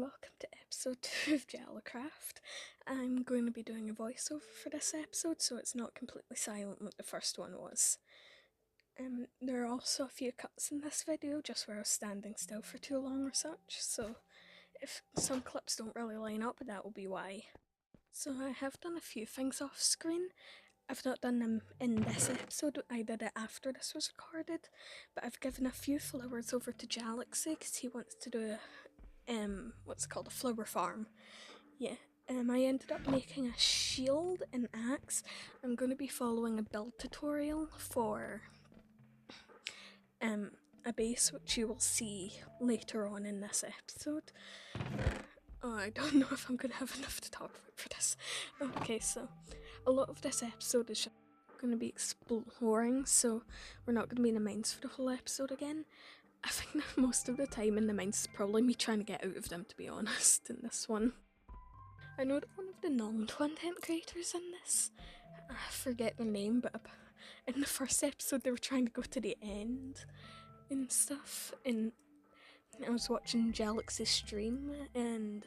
welcome to episode 2 of JalaCraft. I'm going to be doing a voiceover for this episode, so it's not completely silent like the first one was. There are also a few cuts in this video, just where I was standing still for too long or such, so if some clips don't really line up, that will be why. So I have done a few things off screen. I've not done them in this episode, I did it after this was recorded, but I've given a few flowers over to Jalaxy because he wants to do what's called a flower farm. Yeah. I ended up making a shield and axe. I'm going to be following a build tutorial for a base, which you will see later on in this episode. Oh, I don't know if I'm going to have enough to talk about for this. Okay, so a lot of this episode is just going to be exploring, so we're not going to be in the mines for the whole episode again. I think that most of the time in the mines is probably me trying to get out of them, to be honest, in this one. I know that one of the non-content creators in this, I forget their name, but in the first episode they were trying to go to the end and stuff, and I was watching Jalaxy's stream, and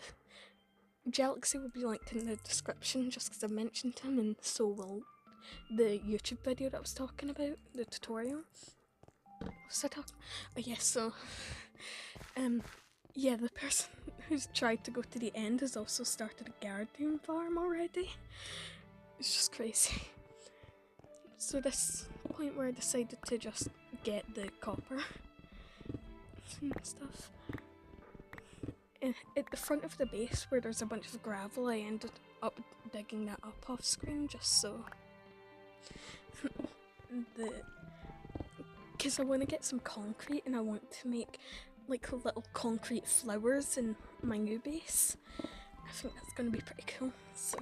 Jalaxy will be linked in the description just because I mentioned him, and so will the YouTube video that I was talking about, the tutorial. What was I talking? Oh yes, so yeah, the person who's tried to go to the end has also started a guardian farm already. It's just crazy. So this point where I decided to just get the copper and stuff. At the front of the base where there's a bunch of gravel, I ended up digging that up off screen just so because I want to get some concrete and I want to make like little concrete flowers in my new base. I think that's going to be pretty cool. So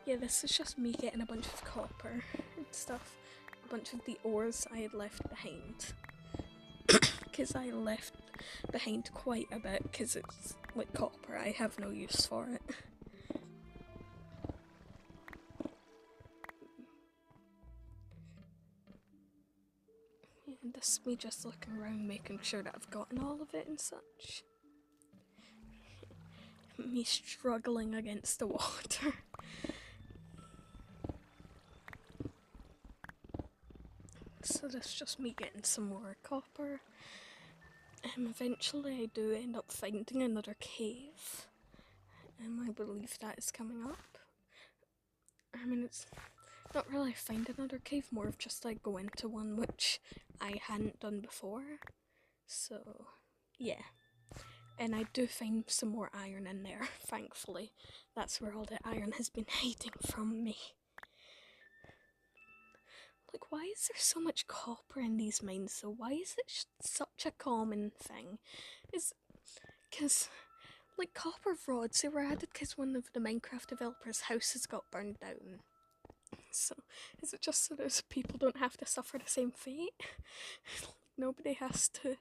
yeah, this is just me getting a bunch of copper and stuff, a bunch of the ores I had left behind, because I left behind quite a bit because it's like copper, I have no use for it. And this is me just looking around making sure that I've gotten all of it and such. Me struggling against the water. So that's just me getting some more copper. Eventually I do end up finding another cave. I believe that is coming up. I mean, it's not really find another cave, more of just like go into one which I hadn't done before. So yeah. And I do find some more iron in there, thankfully. That's where all the iron has been hiding from me. Like, why is there so much copper in these mines? So why is it such a common thing? Is because like copper rods, they were added because one of the Minecraft developers' houses got burned down. So is it just so those people don't have to suffer the same fate? Nobody has to.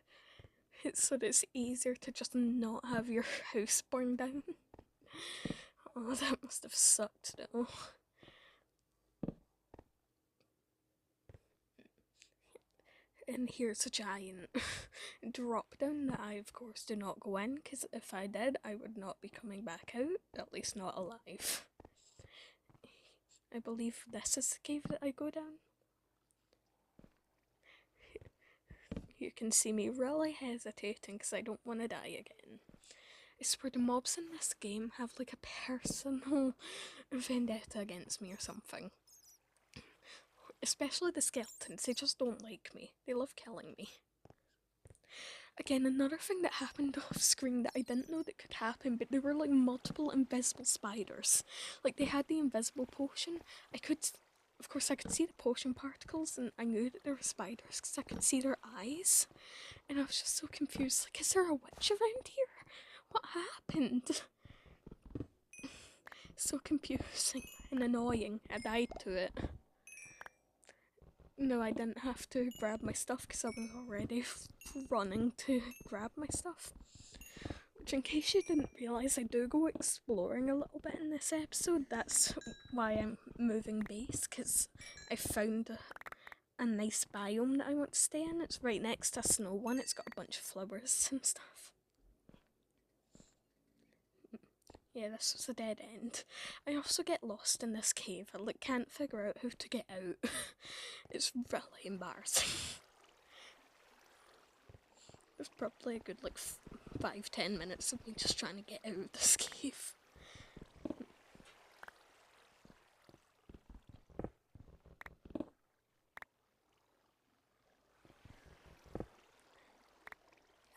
It's so that it's easier to just not have your house burned down. Oh, that must have sucked though. And here's a giant drop down that I of course do not go in, because if I did I would not be coming back out, at least not alive. I believe this is the cave that I go down. You can see me really hesitating because I don't want to die again. I swear the mobs in this game have like a personal vendetta against me or something. Especially the skeletons, they just don't like me. They love killing me. Again, another thing that happened off screen that I didn't know that could happen, but there were like multiple invisible spiders. Like they had the invisible potion. Of course I could see the potion particles and I knew that there were spiders because I could see their eyes. And I was just so confused, like, is there a witch around here? What happened? So confusing and annoying. I died to it. No, I didn't have to grab my stuff because I was already running to grab my stuff. Which, in case you didn't realise, I do go exploring a little bit in this episode. That's why I'm moving base, because I found a nice biome that I want to stay in. It's right next to a snow one. It's got a bunch of flowers and stuff. Yeah, this was a dead end. I also get lost in this cave. I like can't figure out how to get out. It's really embarrassing. It's probably a good like 5-10 minutes of me just trying to get out of this cave.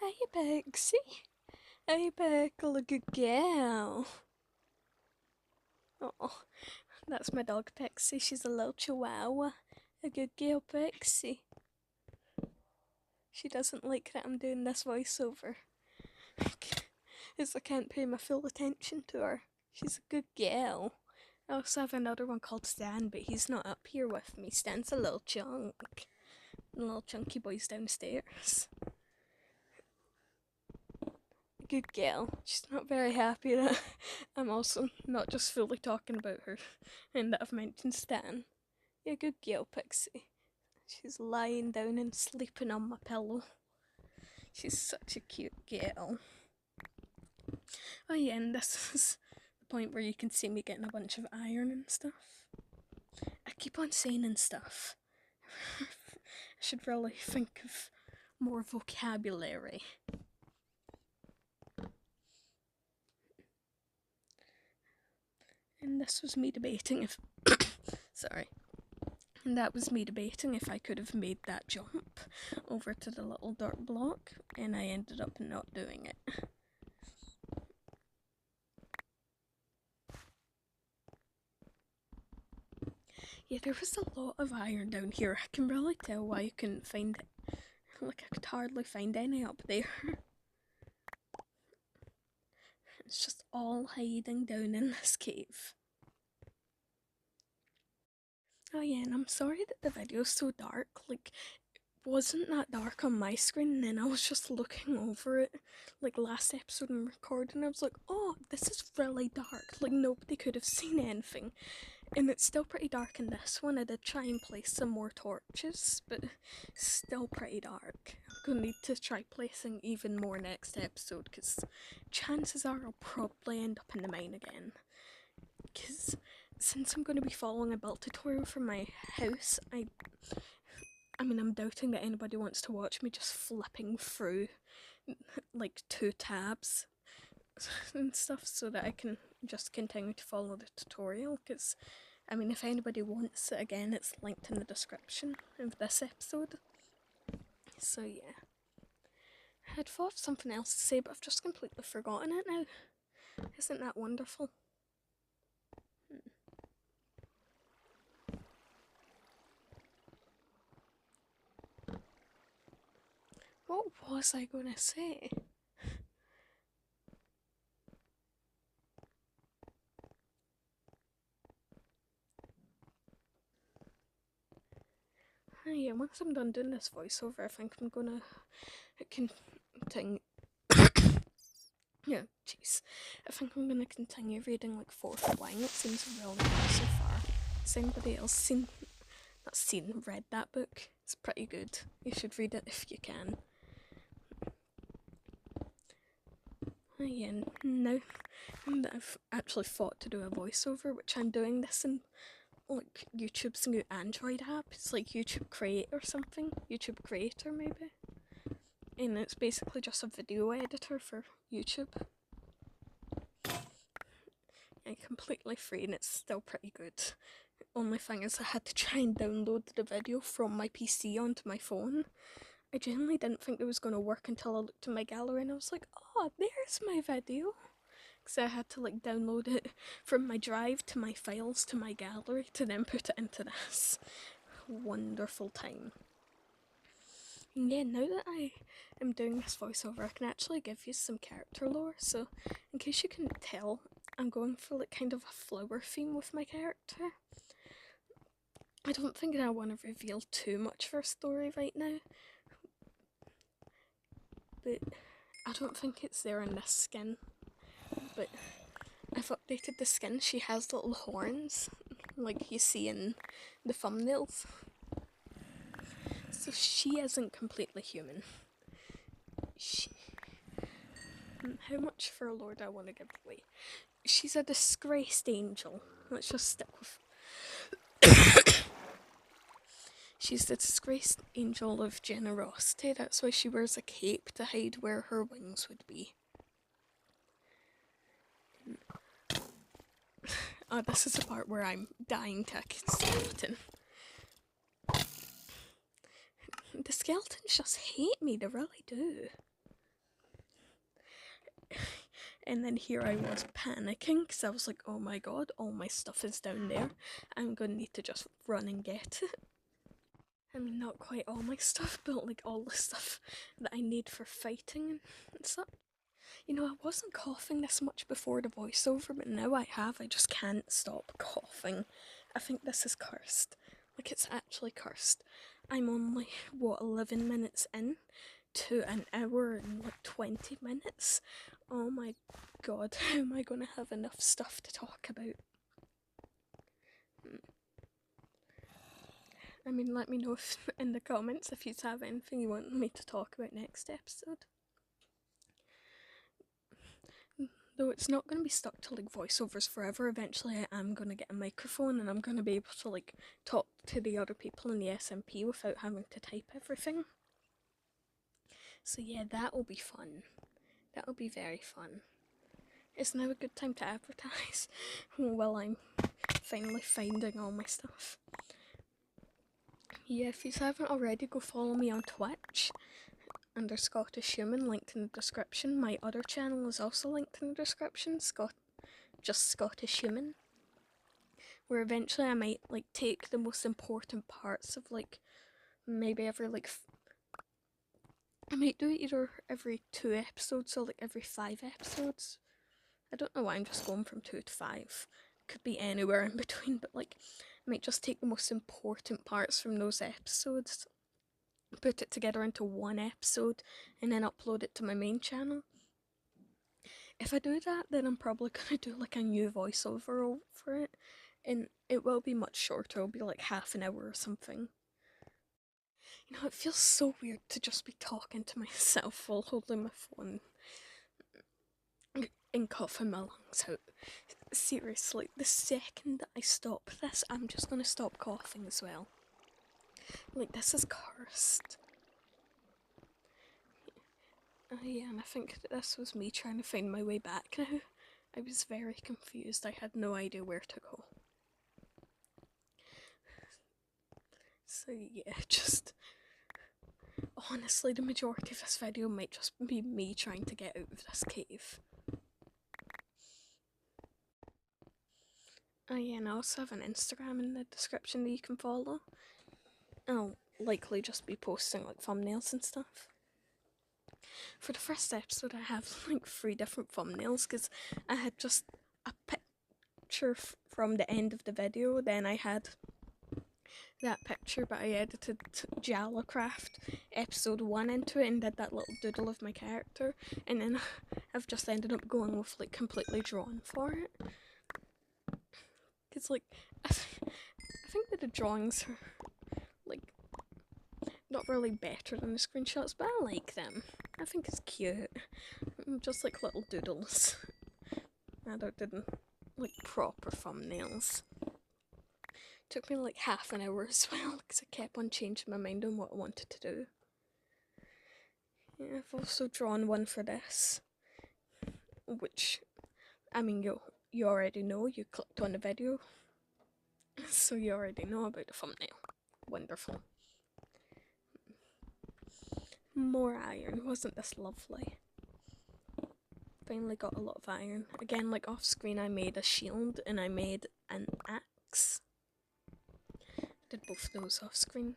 Hey Pixie. Hey Pickle, a good girl. Oh, that's my dog Pixie. She's a little chihuahua. A good girl Pixie. She doesn't like that I'm doing this voiceover. As I can't pay my full attention to her. She's a good girl. I also have another one called Stan, but he's not up here with me. Stan's a little chunk. The little chunky boy's downstairs. Good girl. She's not very happy that I'm also not just fully talking about her and that I've mentioned Stan. Yeah, good girl, Pixie. She's lying down and sleeping on my pillow. She's such a cute girl. Oh yeah, and this is the point where you can see me getting a bunch of iron and stuff. I keep on saying and stuff. I should really think of more vocabulary. And this was me debating if... Sorry. And that was me debating if I could have made that jump over to the little dirt block, and I ended up not doing it. Yeah, there was a lot of iron down here. I can really tell why you couldn't find it. Like, I could hardly find any up there. It's just all hiding down in this cave. Oh yeah, and I'm sorry that the video's so dark. Like, it wasn't that dark on my screen, and then I was just looking over it, like last episode and recording, I was like, oh, this is really dark. Like, nobody could have seen anything. And it's still pretty dark in this one. I did try and place some more torches, but it's still pretty dark. I'm gonna need to try placing even more next episode, because chances are I'll probably end up in the mine again. Because since I'm going to be following a build tutorial for my house, I mean, I'm doubting that anybody wants to watch me just flipping through like 2 tabs and stuff so that I can just continue to follow the tutorial, because I mean, if anybody wants it, again, it's linked in the description of this episode. So yeah, I had thought of something else to say, but I've just completely forgotten it now. Isn't that wonderful? What was I going to say? Yeah, once I'm done doing this voiceover, I think I'm gonna continue. Yeah, jeez. I think I'm gonna continue reading like Fourth Wing. It seems really good so far. Has anybody else read that book? It's pretty good. You should read it if you can. Yeah, now that I've actually thought to do a voiceover, which I'm doing this in like YouTube's new Android app. It's like YouTube Create or something. YouTube Creator maybe. And it's basically just a video editor for YouTube. And completely free, and it's still pretty good. The only thing is I had to try and download the video from my PC onto my phone. I genuinely didn't think it was going to work until I looked in my gallery and I was like, oh, there's my video. Because I had to like download it from my drive to my files to my gallery to then put it into this. Wonderful time. And yeah, now that I am doing this voiceover, I can actually give you some character lore. So in case you couldn't tell, I'm going for like kind of a flower theme with my character. I don't think I want to reveal too much of her story right now, but I don't think it's there in this skin. But I've updated the skin. She has little horns, like you see in the thumbnails. So she isn't completely human. How much for a lore do I want to give away? She's a disgraced angel. Let's just stick with... She's the disgraced angel of generosity. That's why she wears a cape to hide where her wings would be. Oh, this is the part where I'm dying to a skeleton. The skeletons just hate me, they really do. And then here I was panicking because I was like, oh my god, all my stuff is down there. I'm gonna need to just run and get it. I mean, not quite all my stuff, but like all the stuff that I need for fighting and stuff. You know, I wasn't coughing this much before the voiceover, but now I have. I just can't stop coughing. I think this is cursed. Like, it's actually cursed. I'm only, 11 minutes in to an hour and like 20 minutes? Oh my god, how am I going to have enough stuff to talk about? I mean, let me know in the comments if you have anything you want me to talk about next episode. Though it's not going to be stuck to like voiceovers forever. Eventually I am going to get a microphone and I'm going to be able to like talk to the other people in the SMP without having to type everything. So yeah, that will be fun. That will be very fun. Is now a good time to advertise while I'm finally finding all my stuff? Yeah, if you haven't already, go follow me on Twitch under Scottish Human, linked in the description. My other channel is also linked in the description, just Scottish Human, where eventually I might like take the most important parts of like maybe every like I might do it either every 2 episodes or like every 5 episodes. I don't know why I'm just going from 2 to 5. Could be anywhere in between, but like I might just take the most important parts from those episodes, put it together into one episode, and then upload it to my main channel. If I do that, then I'm probably gonna do like a new voiceover for it, and it will be much shorter. It'll be like half an hour or something. You know, it feels so weird to just be talking to myself while holding my phone and coughing my lungs out. Seriously, the second that I stop this, I'm just gonna stop coughing as well. Like, this is cursed. Yeah, and I think that this was me trying to find my way back now. I was very confused. I had no idea where to go. So yeah, just... honestly, the majority of this video might just be me trying to get out of this cave. Oh yeah, and I also have an Instagram in the description that you can follow. I'll likely just be posting like thumbnails and stuff. For the first episode I have like 3 different thumbnails because I had just a picture from the end of the video, then I had that picture but I edited JalaCraft episode 1 into it and did that little doodle of my character, and then I've just ended up going with like completely drawn for it. Because like, I think that the drawings are like not really better than the screenshots, but I like them. I think it's cute. Just like little doodles. I didn't like proper thumbnails. Took me like half an hour as well because I kept on changing my mind on what I wanted to do. Yeah, I've also drawn one for this, which, I mean, you already know, you clicked on the video, so you already know about the thumbnail. Wonderful. More iron, wasn't this lovely? Finally got a lot of iron. Again, like off screen I made a shield and I made an axe. Did both those off screen.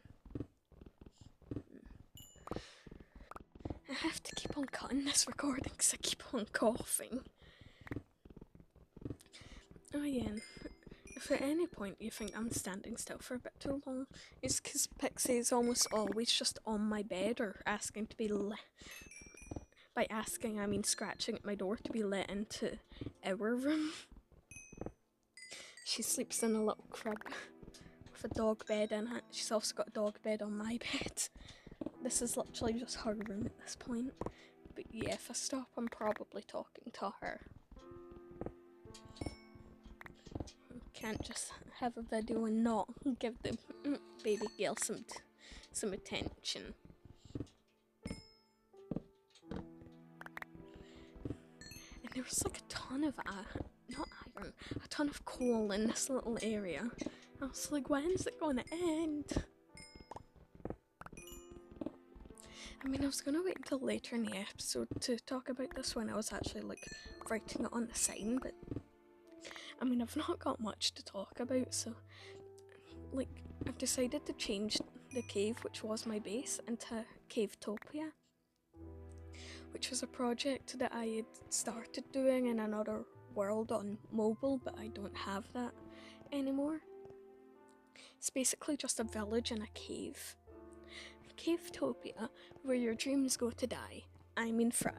I have to keep on cutting this recording because I keep on coughing. Oh yeah, and if at any point you think I'm standing still for a bit too long, it's because Pixie is almost always just on my bed or asking to be by asking I mean scratching at my door to be let into our room. She sleeps in a little crib with a dog bed in it. She's also got a dog bed on my bed. This is literally just her room at this point. But yeah, if I stop, I'm probably talking to her. Can't just have a video and not give the baby girl some attention. And there was like a ton of a ton of coal in this little area. I was like, when's it gonna end? I mean, I was gonna wait until later in the episode to talk about this when I was actually like writing it on the sign, but I mean, I've not got much to talk about, so like I've decided to change the cave, which was my base, into Cavetopia, which was a project that I had started doing in another world on mobile, but I don't have that anymore. It's basically just a village in a cave. Cavetopia, where your dreams go to die. I'm in 5.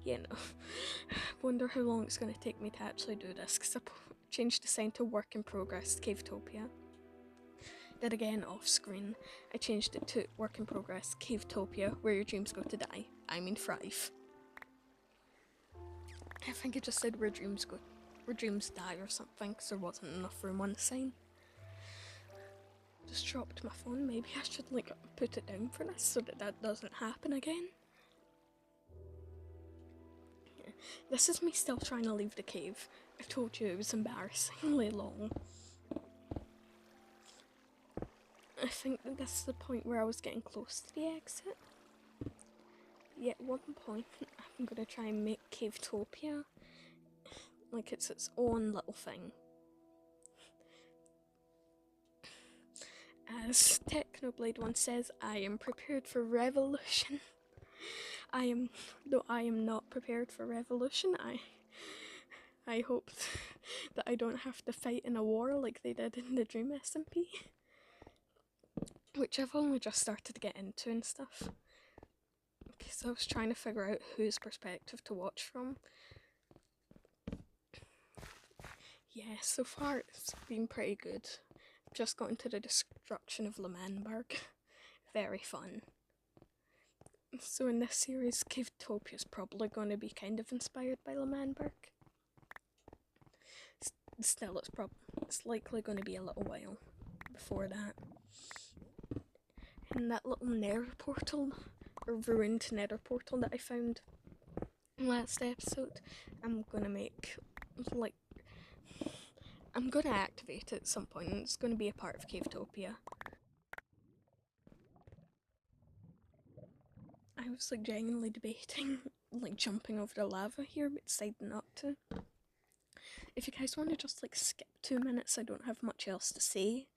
You know, wonder how long it's going to take me to actually do this, because I changed the sign to work in progress, Cavetopia. Then again, off screen, I changed it to work in progress, Cavetopia, where your dreams go to die. I'm in 5. I think it just said where dreams die or something, because there wasn't enough room on the sign. Just dropped my phone. Maybe I should like put it down for this so that doesn't happen again. Yeah. This is me still trying to leave the cave. I told you it was embarrassingly long. I think that this is the point where I was getting close to the exit. Yeah, at one point I'm gonna try and make Cavetopia like it's its own little thing. As Technoblade once says, I am prepared for revolution. Though I am not prepared for revolution, I hope that I don't have to fight in a war like they did in the Dream SMP. Which I've only just started to get into and stuff. Because I was trying to figure out whose perspective to watch from. Yeah, so far it's been pretty good. Just got into the destruction of L'Manberg. Very fun. So in this series, Cavetopia is probably going to be kind of inspired by L'Manberg. Still, it's likely going to be a little while before that. And that little nether portal, or ruined nether portal that I found last episode, I'm going to make, like, I'm going to activate it at some point, and it's going to be a part of Cavetopia. I was like genuinely debating like jumping over the lava here, but decided not to. If you guys want to just like skip 2 minutes, I don't have much else to say.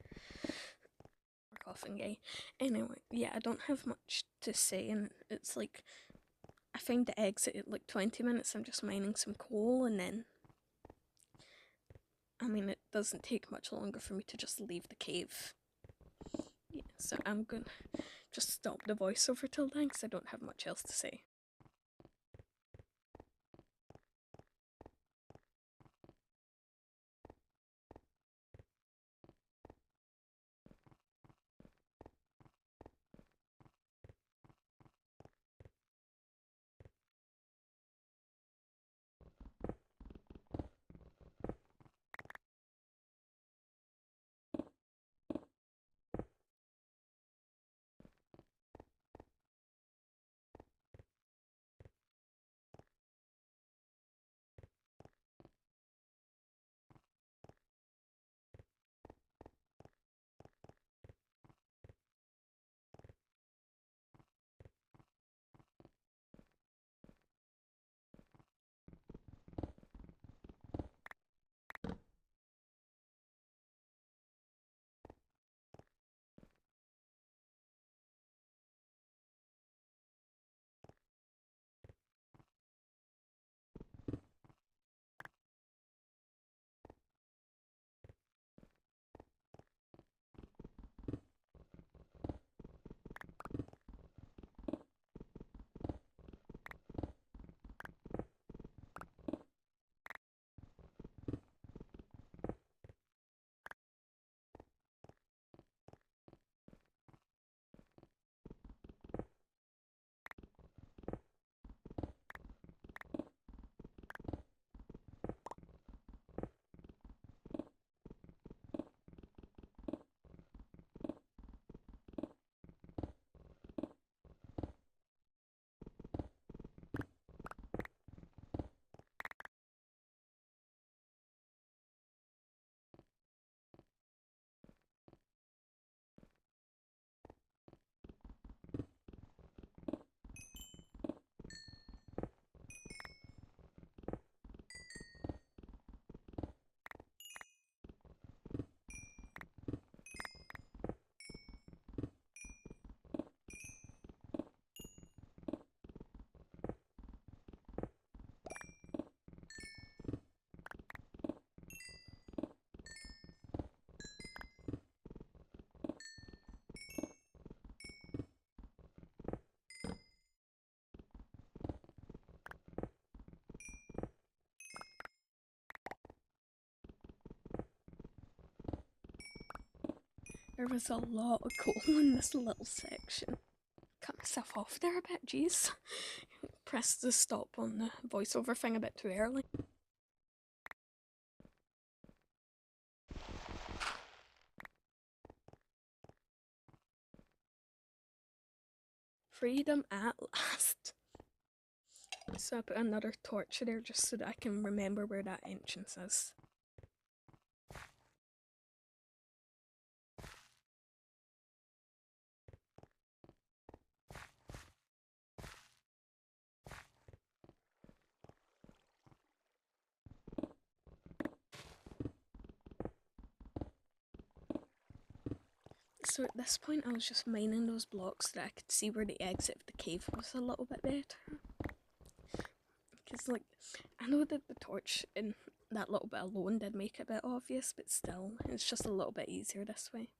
We're coughing gay. Anyway, yeah, I don't have much to say, and it's like I found the exit at like 20 minutes. I'm just mining some coal, and then I mean, it doesn't take much longer for me to just leave the cave. Yeah, so I'm gonna just stop the voiceover till then, because I don't have much else to say. There was a lot of coal in this little section. Cut myself off there a bit, jeez. Pressed the stop on the voiceover thing a bit too early. Freedom at last. So I put another torch there just so that I can remember where that entrance is. So at this point I was just mining those blocks so that I could see where the exit of the cave was a little bit better. Because like, I know that the torch in that little bit alone did make it a bit obvious, but still, it's just a little bit easier this way.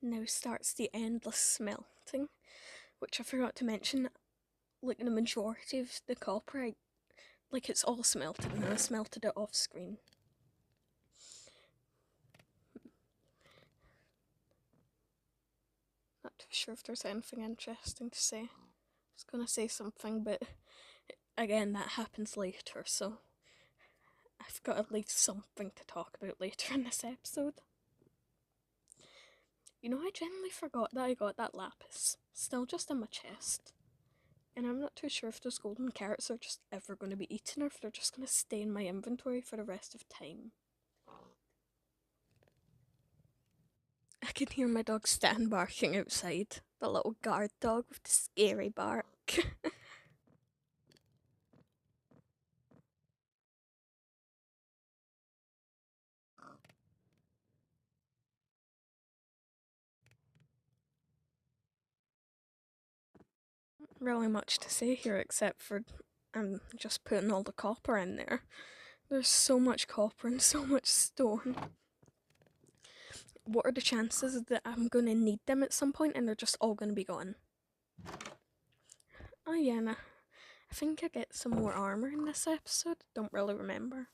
Now starts the endless smelting, which I forgot to mention. Like the majority of the copper, like it's all smelted, and I smelted it off screen. Not too sure if there's anything interesting to say. I was gonna say something, but again, that happens later, so I've got at least something to talk about later in this episode. You know, I genuinely forgot that I got that lapis. Still just in my chest. And I'm not too sure if those golden carrots are just ever going to be eaten or if they're just going to stay in my inventory for the rest of time. I can hear my dog Stan barking outside. The little guard dog with the scary bark. Really much to say here except for I'm just putting all the copper in there. There's so much copper and so much stone. What are the chances that I'm going to need them at some point and they're just all going to be gone? Oh yeah, nah. I think I get some more armor in this episode. Don't really remember.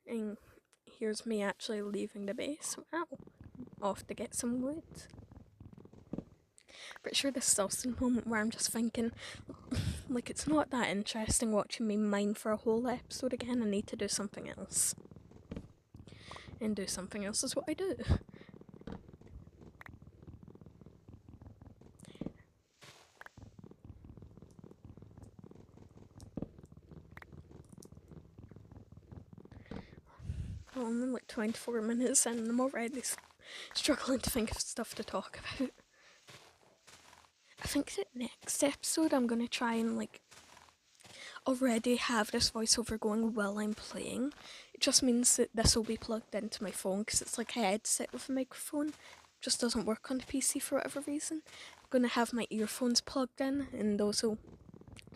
And here's me actually leaving the base. Wow. Off to get some wood. Pretty sure this is also the moment where I'm just thinking, like, it's not that interesting watching me mine for a whole episode again. I need to do something else. And do something else is what I do. Well, I'm in like 24 minutes and I'm already struggling to think of stuff to talk about. I think that next episode I'm going to try and like already have this voiceover going while I'm playing. It just means that this will be plugged into my phone because it's like a headset with a microphone. It just doesn't work on the PC for whatever reason. I'm going to have my earphones plugged in and those will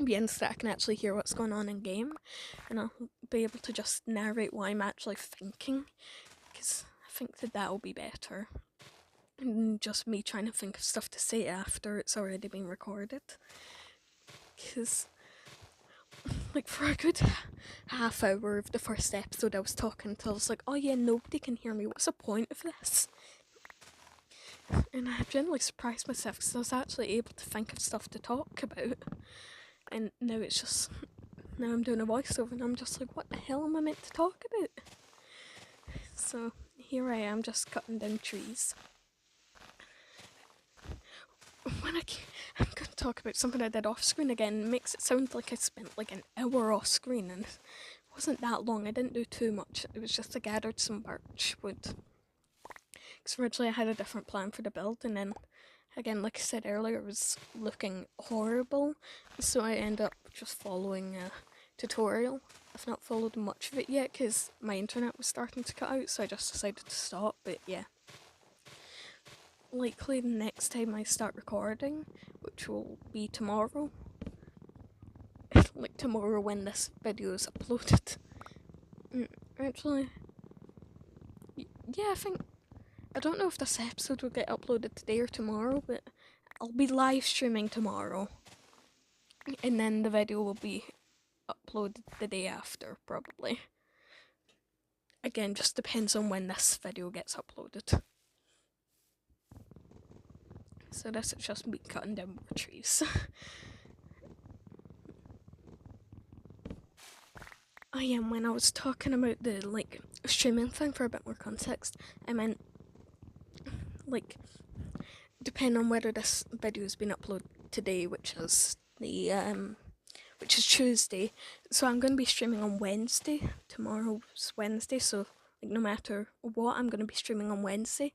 be in so that I can actually hear what's going on in game, and I'll be able to just narrate what I'm actually thinking, because I think that that'll be better than just me trying to think of stuff to say after it's already been recorded. Because like for a good half hour of the first episode I was talking until I was like, oh yeah, nobody can hear me, what's the point of this? And I generally surprised myself because I was actually able to think of stuff to talk about. And now it's just, now I'm doing a voiceover and I'm just like, what the hell am I meant to talk about? So here I am just cutting down trees. When I'm going to talk about something I did off screen again, it makes it sound like I spent like an hour off screen, and it wasn't that long. I didn't do too much. It was just I gathered some birch wood. Because originally I had a different plan for the build, and then again, like I said earlier, it was looking horrible, so I ended up just following a tutorial. I've not followed much of it yet because my internet was starting to cut out, so I just decided to stop, but yeah. Likely the next time I start recording, which will be tomorrow, like tomorrow when this video is uploaded. Actually, yeah, I don't know if this episode will get uploaded today or tomorrow, but I'll be live streaming tomorrow. and then the video will be uploaded the day after, probably. Again, just depends on when this video gets uploaded. So this is just me cutting down more trees. Oh yeah, and when I was talking about the streaming thing, for a bit more context, I meant depending on whether this video has been uploaded today, which is Tuesday. So I'm gonna be streaming on Wednesday. Tomorrow's Wednesday, so no matter what, I'm gonna be streaming on Wednesday.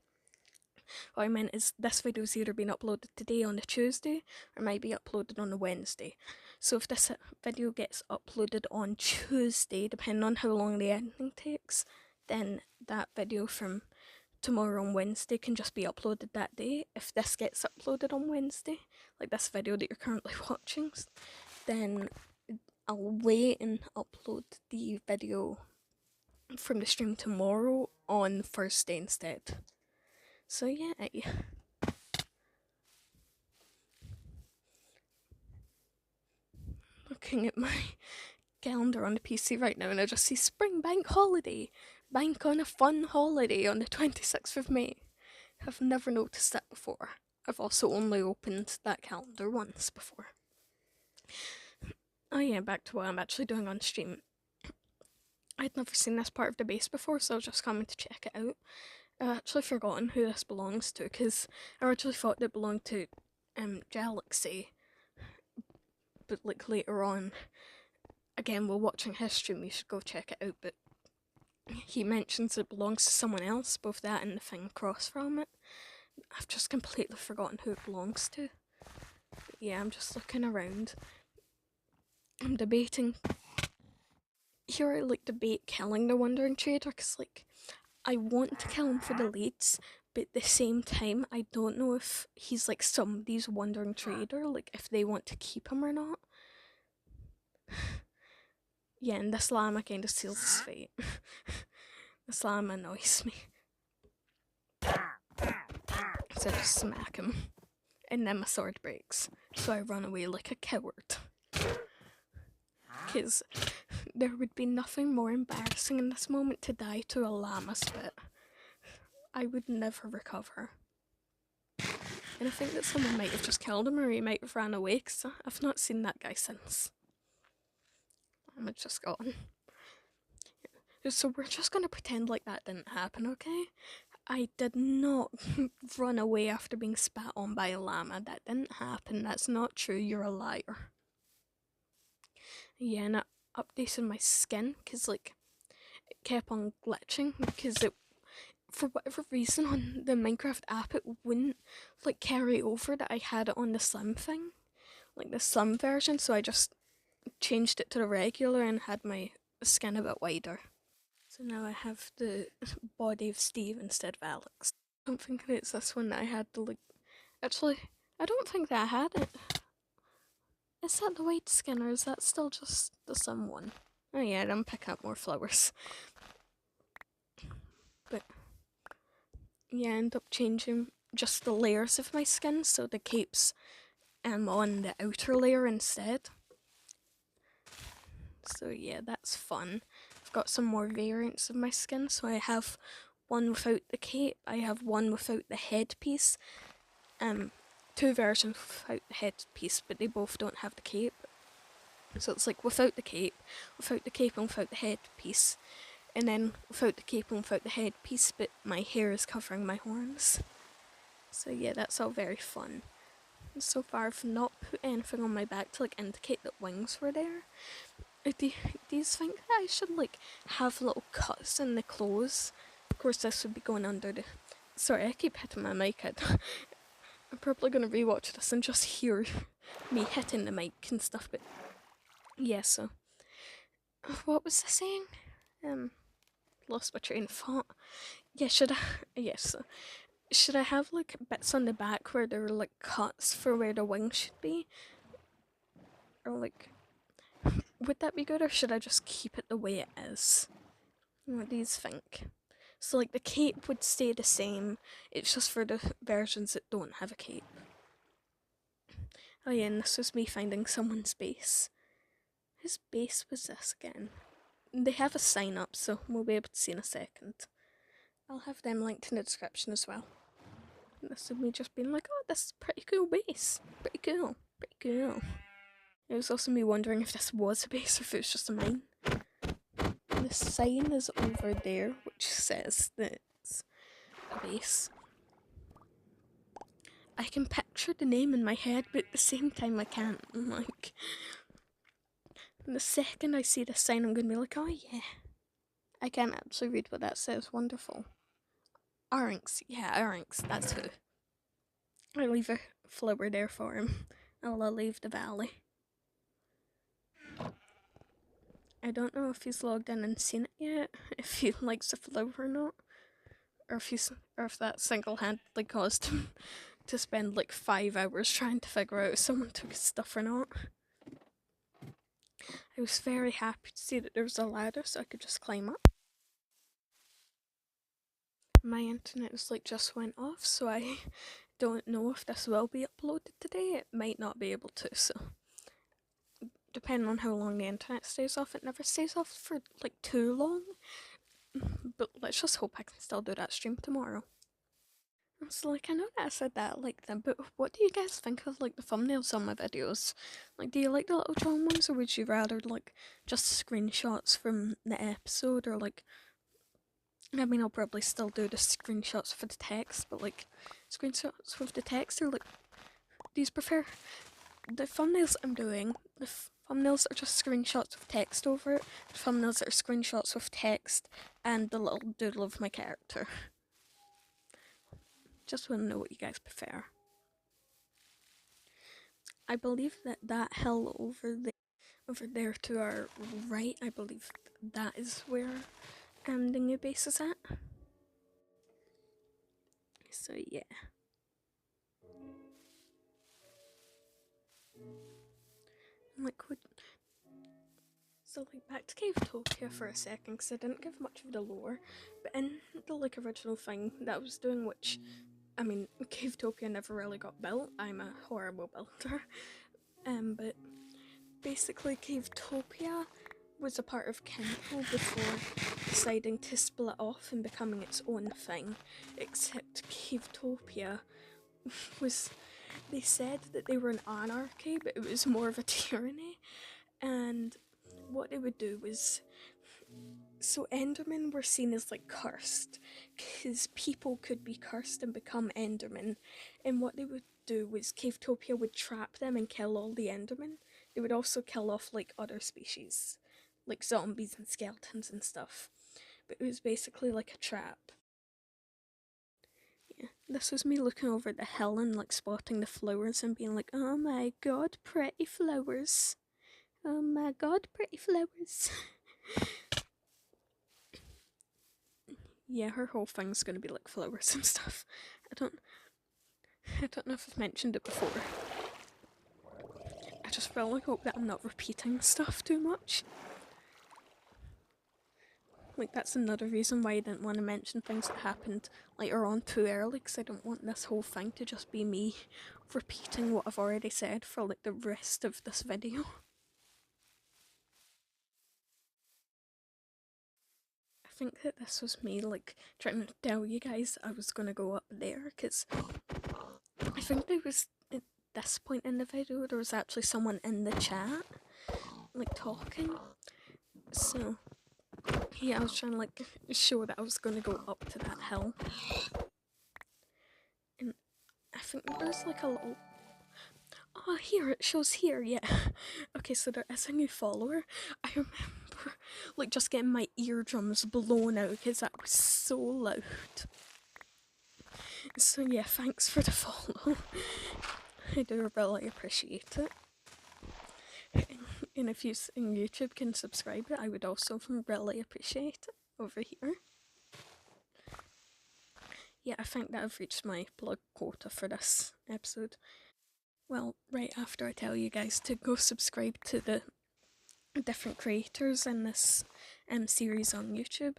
What I meant is this video's either been uploaded today on the Tuesday or might be uploaded on the Wednesday. So if this video gets uploaded on Tuesday, depending on how long the editing takes, then that video from tomorrow on Wednesday can just be uploaded that day. If this gets uploaded on Wednesday, like this video that you're currently watching, then I'll wait and upload the video from the stream tomorrow on Thursday instead. So yeah. Looking at my calendar on the PC right now and I just see Spring Bank Holiday. Bank on a fun holiday on the 26th of May. I've never noticed that before. I've also only opened that calendar once before. Oh yeah, back to what I'm actually doing on stream. I'd never seen this part of the base before, so I was just coming to check it out. I've actually forgotten who this belongs to, because I originally thought it belonged to Jalaxy. But later on, again, while watching his stream, you should go check it out, but he mentions it belongs to someone else, both that and the thing across from it. I've just completely forgotten who it belongs to. But yeah, I'm just looking around. I'm debating. Here I debate killing the Wandering Trader, because I want to kill him for the leads, but at the same time, I don't know if he's somebody's Wandering Trader, if they want to keep him or not. Yeah, and this llama kind of seals his fate. This llama annoys me. So I just smack him. And then my sword breaks. So I run away like a coward. Because there would be nothing more embarrassing in this moment to die to a llama spit. I would never recover. And I think that someone might have just killed him, or he might have ran away, because I've not seen that guy since. I'm just gone. So we're just gonna pretend like that didn't happen, okay? I did not run away after being spat on by a llama. That didn't happen. That's not true. You're a liar. Yeah, and I updated my skin because it kept on glitching because it, for whatever reason, on the Minecraft app it wouldn't carry over that I had it on the slim thing, the slim version. So I just changed it to the regular and had my skin a bit wider. So now I have the body of Steve instead of Alex. I don't think it's this one that I had the Actually, I don't think that I had it. Is that the white skin, or is that still just the slim one? Oh yeah, I didn't pick up more flowers. But yeah, I end up changing just the layers of my skin, so the cape's on the outer layer instead. So yeah, that's fun. I've got some more variants of my skin, so I have one without the cape, I have one without the headpiece, two versions without the headpiece, but they both don't have the cape. So it's without the cape and without the headpiece, and then without the cape and without the headpiece, but my hair is covering my horns. So yeah, that's all very fun. And so far I've not put anything on my back to indicate that wings were there. Do you think that I should have little cuts in the clothes? Of course this would be going under the... Sorry, I keep hitting my mic. I'm probably going to rewatch this and just hear me hitting the mic and stuff, but... Yeah, so... What was I saying? Lost my train of thought. Yeah, should I have bits on the back where there were cuts for where the wings should be? Or would that be good, or should I just keep it the way it is? What do you think? So the cape would stay the same, it's just for the versions that don't have a cape. Oh yeah, and this was me finding someone's base. Whose base was this again? They have a sign up, so we'll be able to see in a second. I'll have them linked in the description as well. And this is me just being like, oh, this is a pretty cool base. Pretty cool. Pretty cool. It was also me wondering if this was a base or if it was just a mine. The sign is over there, which says that it's a base. I can picture the name in my head, but at the same time I can't. I'm like, the second I see the sign, I'm gonna be like, oh yeah. I can't actually read what that says. Wonderful. Aurryx. Yeah, Aurryx. That's who. I'll leave a flower there for him. I'll leave the valley. I don't know if he's logged in and seen it yet, if he likes the flower or not, or if that single-handedly caused him to spend like 5 hours trying to figure out if someone took his stuff or not. I was very happy to see that there was a ladder so I could just climb up. My internet was like just went off, so I don't know if this will be uploaded today. It might not be able to, so depending on how long the internet stays off, it never stays off for like too long. But let's just hope I can still do that stream tomorrow. So like, I know that I said that I like them, but what do you guys think of like the thumbnails on my videos? Like, do you like the little drawn ones, or would you rather like just screenshots from the episode, or like, I mean, I'll probably still do the screenshots for the text, but like screenshots with the text, or like, do you prefer the thumbnails I'm doing? The thumbnails are just screenshots with text over it. The thumbnails are screenshots with text and the little doodle of my character. Just want to know what you guys prefer. I believe that hill over there to our right, I believe that is where the new base is at. So yeah. So like, back to Cavetopia for a second, because I didn't give much of the lore, but in the like original thing that I was doing, which, I mean, Cavetopia never really got built. I'm a horrible builder. But basically Cavetopia was a part of Kenpo before deciding to split off and becoming its own thing, except Cavetopia was, they said that they were an anarchy, but it was more of a tyranny, and what they would do was, so Endermen were seen as like cursed, because people could be cursed and become Endermen, and what they would do was Cavetopia would trap them and kill all the Endermen. They would also kill off like other species, like zombies and skeletons and stuff, but it was basically like a trap. Yeah, this was me looking over the hill and like spotting the flowers and being like, oh my god, pretty flowers. Oh my god, pretty flowers. Yeah, her whole thing's gonna be like flowers and stuff. I don't know if I've mentioned it before. I just really hope that I'm not repeating stuff too much. Like, that's another reason why I didn't want to mention things that happened later on too early, because I don't want this whole thing to just be me repeating what I've already said for like the rest of this video. I think that this was me like trying to tell you guys I was gonna go up there, because I think there was, at this point in the video, there was actually someone in the chat like talking, so yeah, I was trying to like show that I was gonna go up to that hill, and I think there's like a little, oh here, it shows here, yeah. Okay, so there is a new follower. I remember like just getting my eardrums blown out because that was so loud. So yeah, thanks for the follow. I do really appreciate it. And if you in YouTube can subscribe it, I would also really appreciate it over here. Yeah, I think that I've reached my plug quota for this episode. Well, right after I tell you guys to go subscribe to the different creators in this series on YouTube,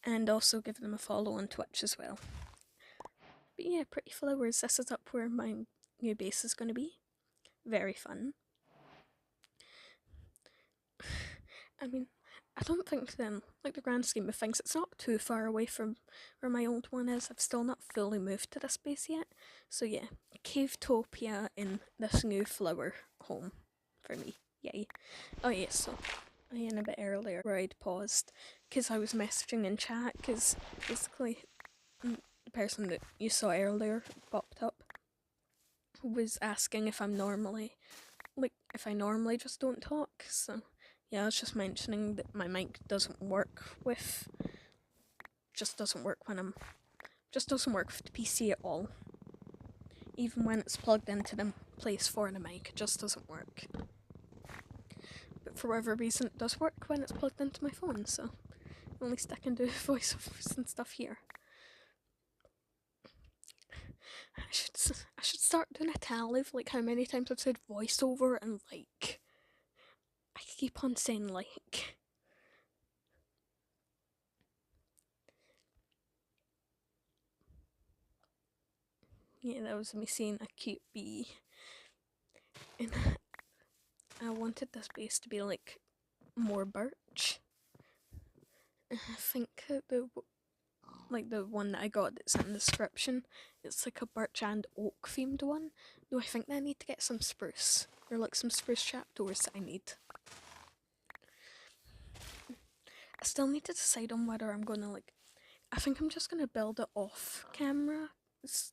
and also give them a follow on Twitch as well. But yeah, pretty flowers, this is up where my new base is going to be. very fun. I mean, I don't think then, like the grand scheme of things, it's not too far away from where my old one is. I've still not fully moved to this base yet. So yeah, Cavetopia in this new flower home for me. Yay. Oh yeah, so in a bit earlier where I'd paused because I was messaging in chat because basically the person that you saw earlier popped up was asking if I'm normally, like, if I normally just don't talk. So yeah, I was just mentioning that my mic doesn't work with, doesn't work with the PC at all. Even when it's plugged into the place for the mic, it just doesn't work. But for whatever reason, it does work when it's plugged into my phone, so at least I can do voiceovers and stuff here. I should start doing a tally of like how many times I've said voiceover and like I keep on saying like. Yeah, that was me seeing a cute bee. And I wanted this base to be like more birch. I think the one that I got that's in the description, it's like a birch and oak themed one. No, I think that I need to get some spruce. Or like some spruce trapdoors that I need. I still need to decide on whether I'm gonna like, I think I'm just gonna build it off camera. It's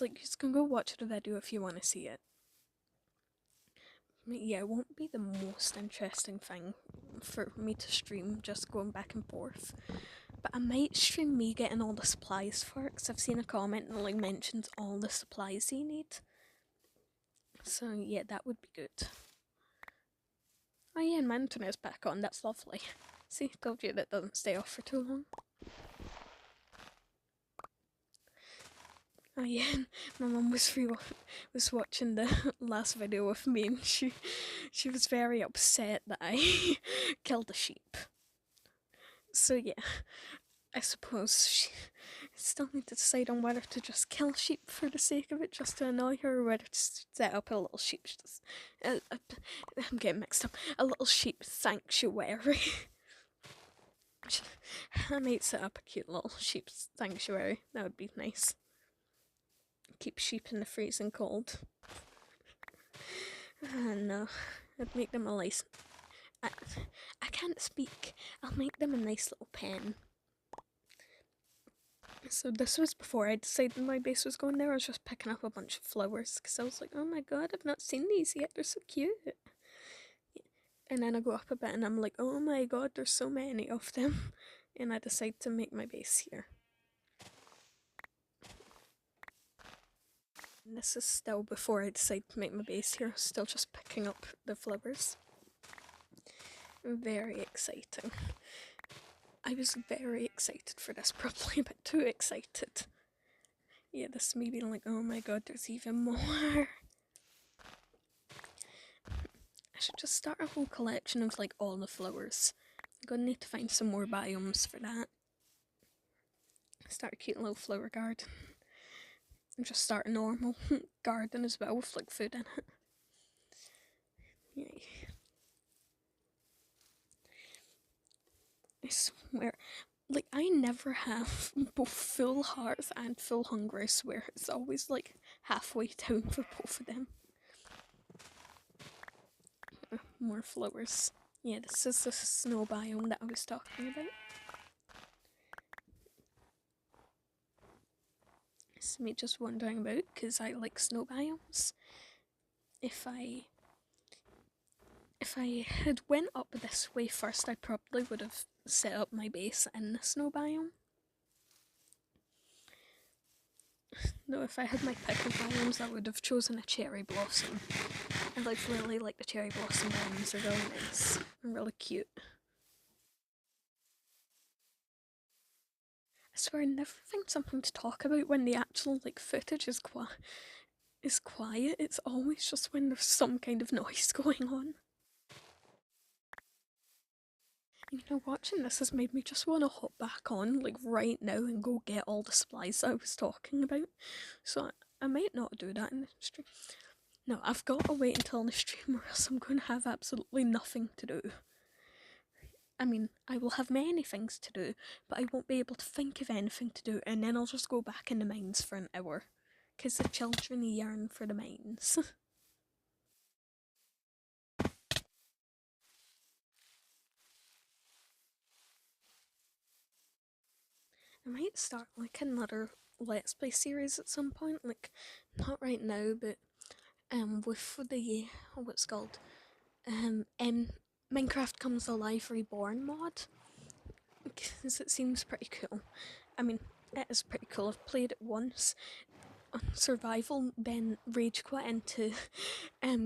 like, you can go watch the video if you want to see it. Yeah, it won't be the most interesting thing for me to stream, just going back and forth. But I might stream me getting all the supplies for it, because I've seen a comment that like mentions all the supplies you need. So yeah, that would be good. Oh yeah, and my internet's back on, that's lovely. See, told you that doesn't stay off for too long. Oh yeah, my mum was watching the last video with me, and she was very upset that I killed a sheep. So yeah, I suppose she still need to decide on whether to just kill sheep for the sake of it, just to annoy her, or whether to set up a little sheep. I'm getting mixed up. A little sheep sanctuary. I might set up a cute little sheep sanctuary. That would be nice. Keep sheep in the freezing cold. No, I'd make them a nice. I can't speak. I'll make them a nice little pen. So this was before I decided my base was going there. I was just picking up a bunch of flowers because I was like, oh my god, I've not seen these yet. They're so cute. And then I go up a bit and I'm like, oh my god, there's so many of them. And I decide to make my base here. And this is still before I decide to make my base here. Still just picking up the flowers. Very exciting. I was very excited for this, probably a bit too excited. Yeah, this is me being like, oh my god, there's even more. I should just start a whole collection of like all the flowers. I'm gonna need to find some more biomes for that. Start a cute little flower garden. And just start a normal garden as well with like food in it. Yay. I swear, like I never have both full hearts and full hunger, I swear. It's always like halfway down for both of them. More flowers. Yeah, this is the snow biome that I was talking about. It's me just wondering about, because I like snow biomes. If I had went up this way first, I probably would have set up my base in the snow biome. No, if I had my pick of biomes, I would have chosen a cherry blossom. I really like the cherry blossom biomes, they're really nice and really cute. I swear I never find something to talk about when the actual like footage is quiet. It's always just when there's some kind of noise going on. You know, watching this has made me just want to hop back on, like, right now and go get all the supplies that I was talking about. So I might not do that in the stream. No, I've got to wait until the stream or else I'm going to have absolutely nothing to do. I mean, I will have many things to do, but I won't be able to think of anything to do, and then I'll just go back in the mines for an hour. Because the children yearn for the mines. I might start like another Let's Play series at some point, like, not right now, but with the, what's it called, Minecraft Comes Alive Reborn mod, because it seems pretty cool. I mean, it is pretty cool. I've played it once on survival, then rage quit into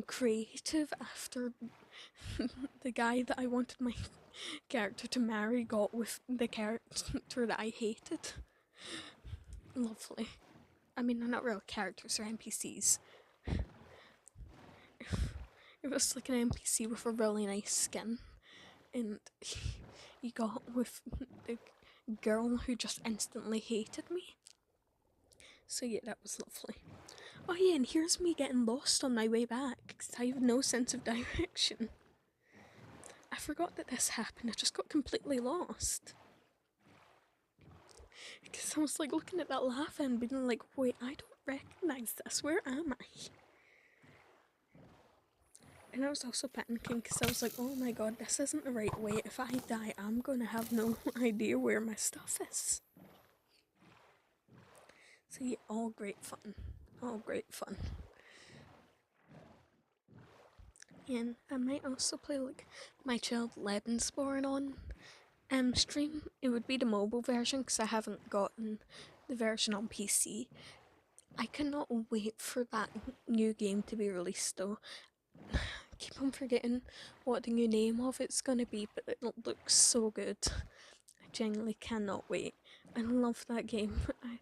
creative after the guy that I wanted my character to marry got with the character that I hated. Lovely. I mean, they're not real characters, they're NPCs. It was like an NPC with a really nice skin, and he got with the girl who just instantly hated me. So yeah, that was lovely. Oh yeah, and here's me getting lost on my way back, because I have no sense of direction. I forgot that this happened, I just got completely lost. Because I was like looking at that lava and being like, wait, I don't recognise this, where am I? And I was also panicking because I was like, oh my god, this isn't the right way. If I die, I'm gonna have no idea where my stuff is. So yeah, all great fun. All great fun. And I might also play like my child Lebensborn on stream. It would be the mobile version because I haven't gotten the version on PC. I cannot wait for that new game to be released though. I keep on forgetting what the new name of it's gonna be, but it looks so good. I genuinely cannot wait. I love that game. I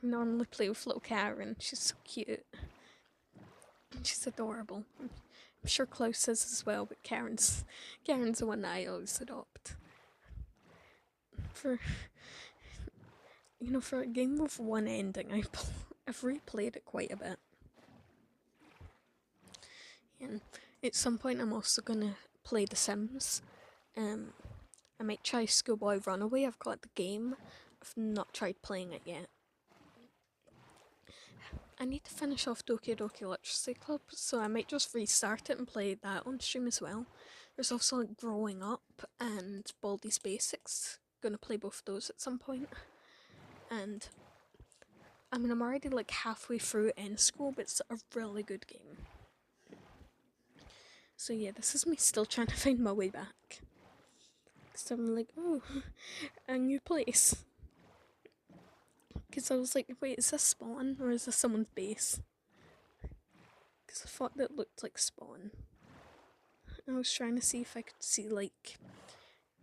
normally play with little Karen. She's so cute. She's adorable. I'm sure Klaus is as well, but Karen's the one that I always adopt. For for a game with one ending, I've replayed it quite a bit. And at some point I'm also gonna play The Sims. I might try Schoolboy Runaway. I've got the game. I've not tried playing it yet. I need to finish off Doki Doki Literacy Club, so I might just restart it and play that on stream as well. There's also like Growing Up and Baldi's Basics. Gonna play both of those at some point. And I mean, I'm already like halfway through End School, but it's a really good game. So yeah, this is me still trying to find my way back. So I'm like, oh, a new place. Because I was like, wait, is this Spawn or is this someone's base? Because I thought that looked like Spawn. I was trying to see if I could see like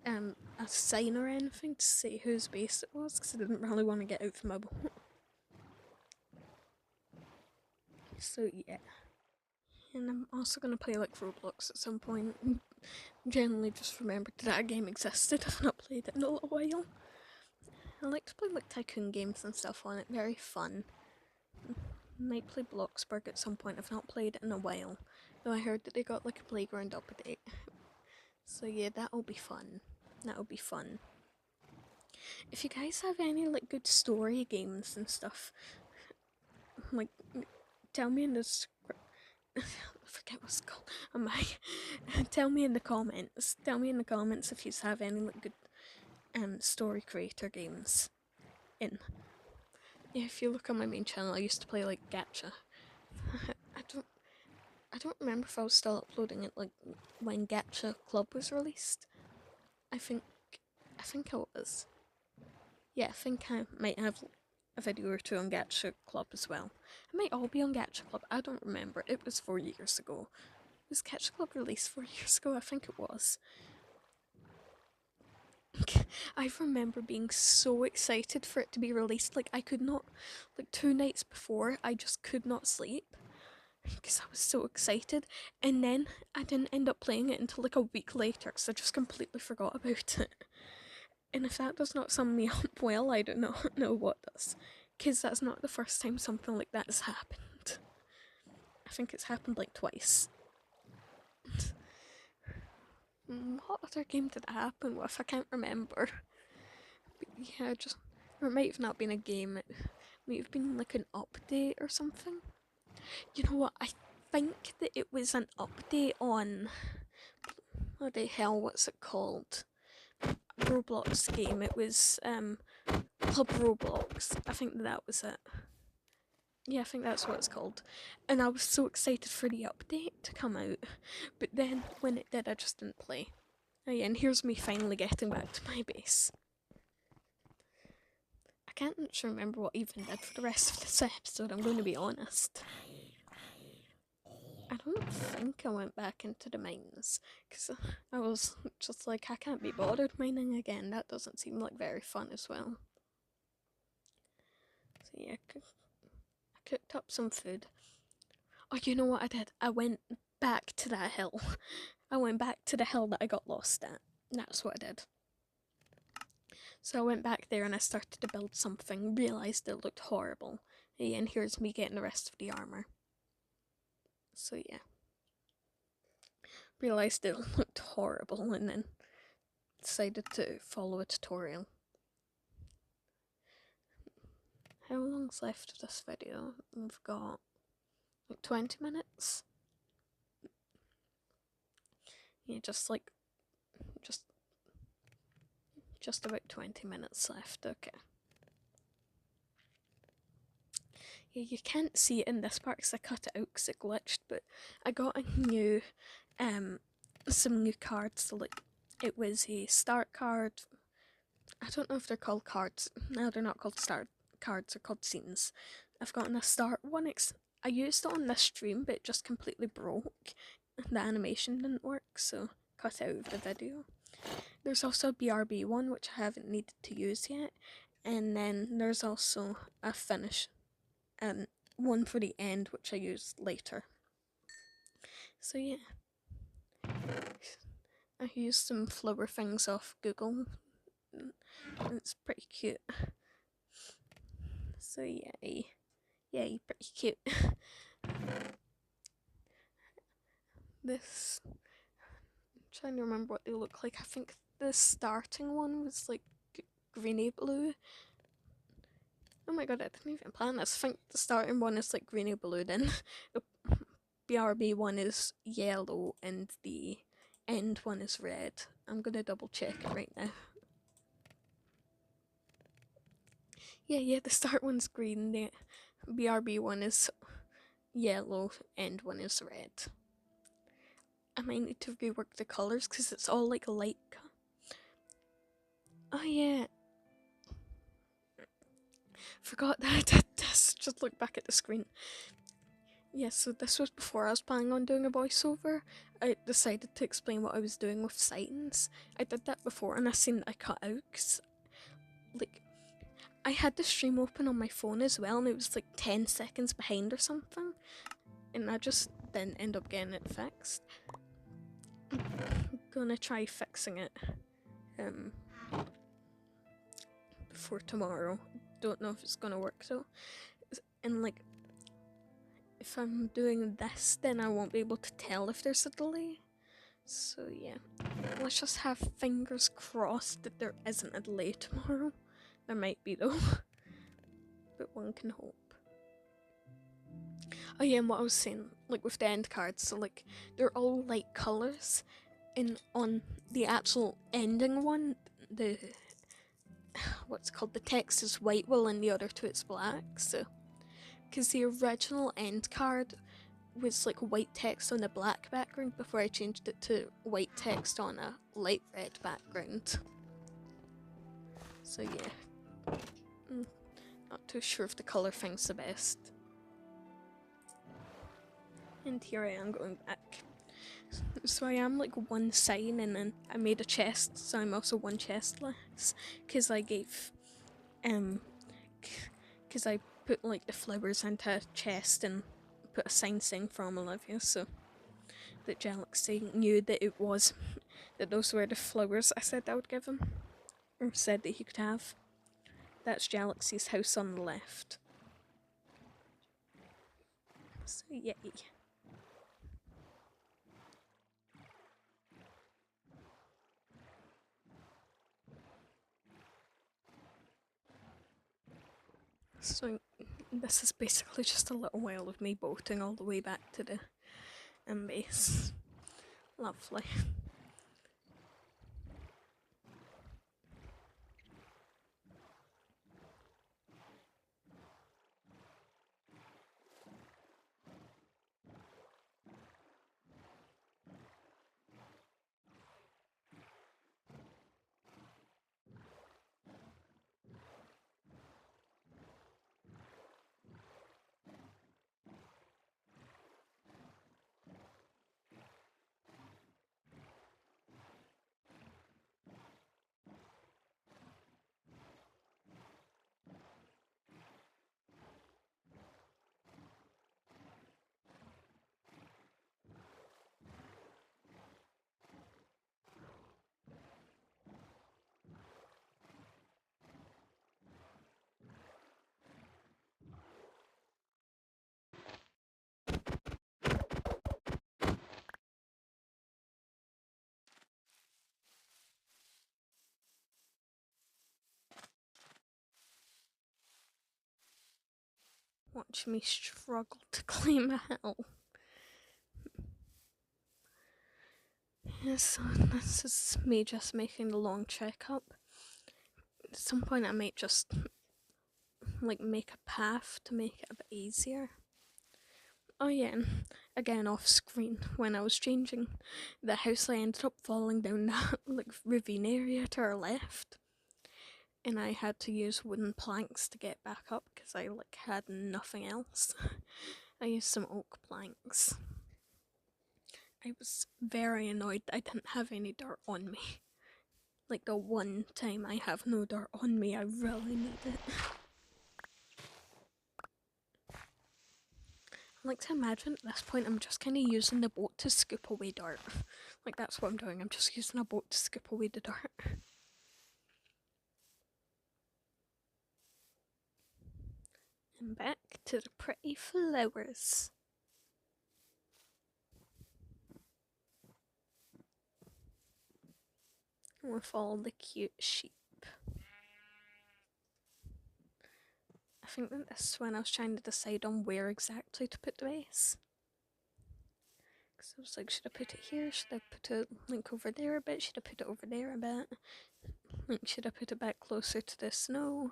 a sign or anything to say whose base it was, because I didn't really want to get out from my boat. So yeah. And I'm also going to play like Roblox at some point. Generally just remembered that game existed. I've not played it in a little while. I like to play like tycoon games and stuff on it, very fun. Might play Bloxburg at some point. I've not played it in a while, though I heard that they got like a playground update. So yeah, that'll be fun. That'll be fun. If you guys have any like good story games and stuff, like tell me in the I forget what's it called. Tell me in the comments. Tell me in the comments if you have any like good story creator games in. Yeah, if you look on my main channel, I used to play like gacha. I don't remember if I was still uploading it like when Gacha Club was released. I think I was. Yeah, I think I might have a video or two on Gacha Club as well. It might all be on Gacha Club, I don't remember. It was 4 years ago. Was Gacha Club released 4 years ago? I think it was. I remember being so excited for it to be released. Like, I could not, like 2 nights before, I just could not sleep. Because I was so excited. And then I didn't end up playing it until like a week later, because I just completely forgot about it. And if that does not sum me up well, I don't know what does. Because that's not the first time something like that has happened. I think it's happened like twice. What other game did it happen with? I can't remember. But yeah, or it might have not been a game. It might have been like an update or something. You know what? I think that it was an update on. What the hell? What's it called? Roblox game. It was Club Roblox. I think that was it. Yeah, I think that's what it's called. And I was so excited for the update to come out, but then when it did, I just didn't play. Oh yeah, and here's me finally getting back to my base. I can't remember what I even did for the rest of this episode, I'm going to be honest. I don't think I went back into the mines, because I was just like, I can't be bothered mining again. That doesn't seem like very fun as well. So yeah, I cooked up some food. Oh, you know what I did? I went back to that hill. I went back to the hill that I got lost at. That's what I did. So I went back there and I started to build something, realised it looked horrible. Yeah, and here's me getting the rest of the armour. So yeah. Realised it looked horrible and then decided to follow a tutorial. How long's left of this video? We've got like 20 minutes. Yeah, just about 20 minutes left, okay. Yeah, you can't see it in this part because I cut it out because it glitched, but I got a new, some new cards, so like, it was a start card. I don't know if they're called cards. No, they're not called start cards, they're called scenes. I've gotten a start one. I used it on this stream, but it just completely broke. The animation didn't work, so cut out of the video. There's also a BRB one, which I haven't needed to use yet. And then there's also a finish, one for the end, which I use later. So yeah. I used some flower things off Google. It's pretty cute. So yay. Yay, pretty cute. This, I'm trying to remember what they look like. I think the starting one was like greeny blue. Oh my god, I didn't even plan this. I think the starting one is like greeny blue, then the BRB one is yellow and the end one is red. I'm gonna double check it right now. Yeah, the start one's green, the BRB one is yellow, end one is red. I might need to rework the colours because it's all like light. Oh yeah. Forgot that I did this. Just look back at the screen. Yeah, so this was before I was planning on doing a voiceover. I decided to explain what I was doing with sightings. I did that before and I seen I cut out because, like, I had the stream open on my phone as well and it was like 10 seconds behind or something. And I just didn't end up getting it fixed. I'm gonna try fixing it before tomorrow. Don't know if it's gonna work though. And like, if I'm doing this, then I won't be able to tell if there's a delay. So yeah, let's just have fingers crossed that there isn't a delay tomorrow. There might be though, but one can hope. Oh yeah, and what I was saying, like with the end cards, so like they're all light colours, and on the actual ending one, the what's called the text is white, while in the other two it's black. So, because the original end card was like white text on a black background before I changed it to white text on a light red background. So yeah, not too sure if the colour thing's the best. And here I am going back. So I am like one sign, and then I made a chest, so I'm also one chest less, because I gave, because I put like the flowers into a chest and put a sign saying from Olivia, so that Jalaxy knew that it was, that those were the flowers I said I would give him, or said that he could have. That's Jalaxy's house on the left. So yay. So this is basically just a little while of me boating all the way back to the base. Lovely. Watch me struggle to climb a hill. Yeah, so this is me just making the long trek up. At some point I might just like make a path to make it a bit easier. Oh yeah, and again off screen, when I was changing the house, I ended up falling down that like ravine area to our left. And I had to use wooden planks to get back up because I like had nothing else. I used some oak planks. I was very annoyed that I didn't have any dirt on me. Like the one time I have no dirt on me, I really need it. I like to imagine at this point I'm just kind of using the boat to scoop away dirt. Like that's what I'm doing, I'm just using a boat to scoop away the dirt. And back to the pretty flowers. With all the cute sheep. I think that this is when I was trying to decide on where exactly to put the base. Because I was like, should I put it here? Should I put it like over there a bit? Should I put it over there a bit? Like, should I put it back closer to the snow?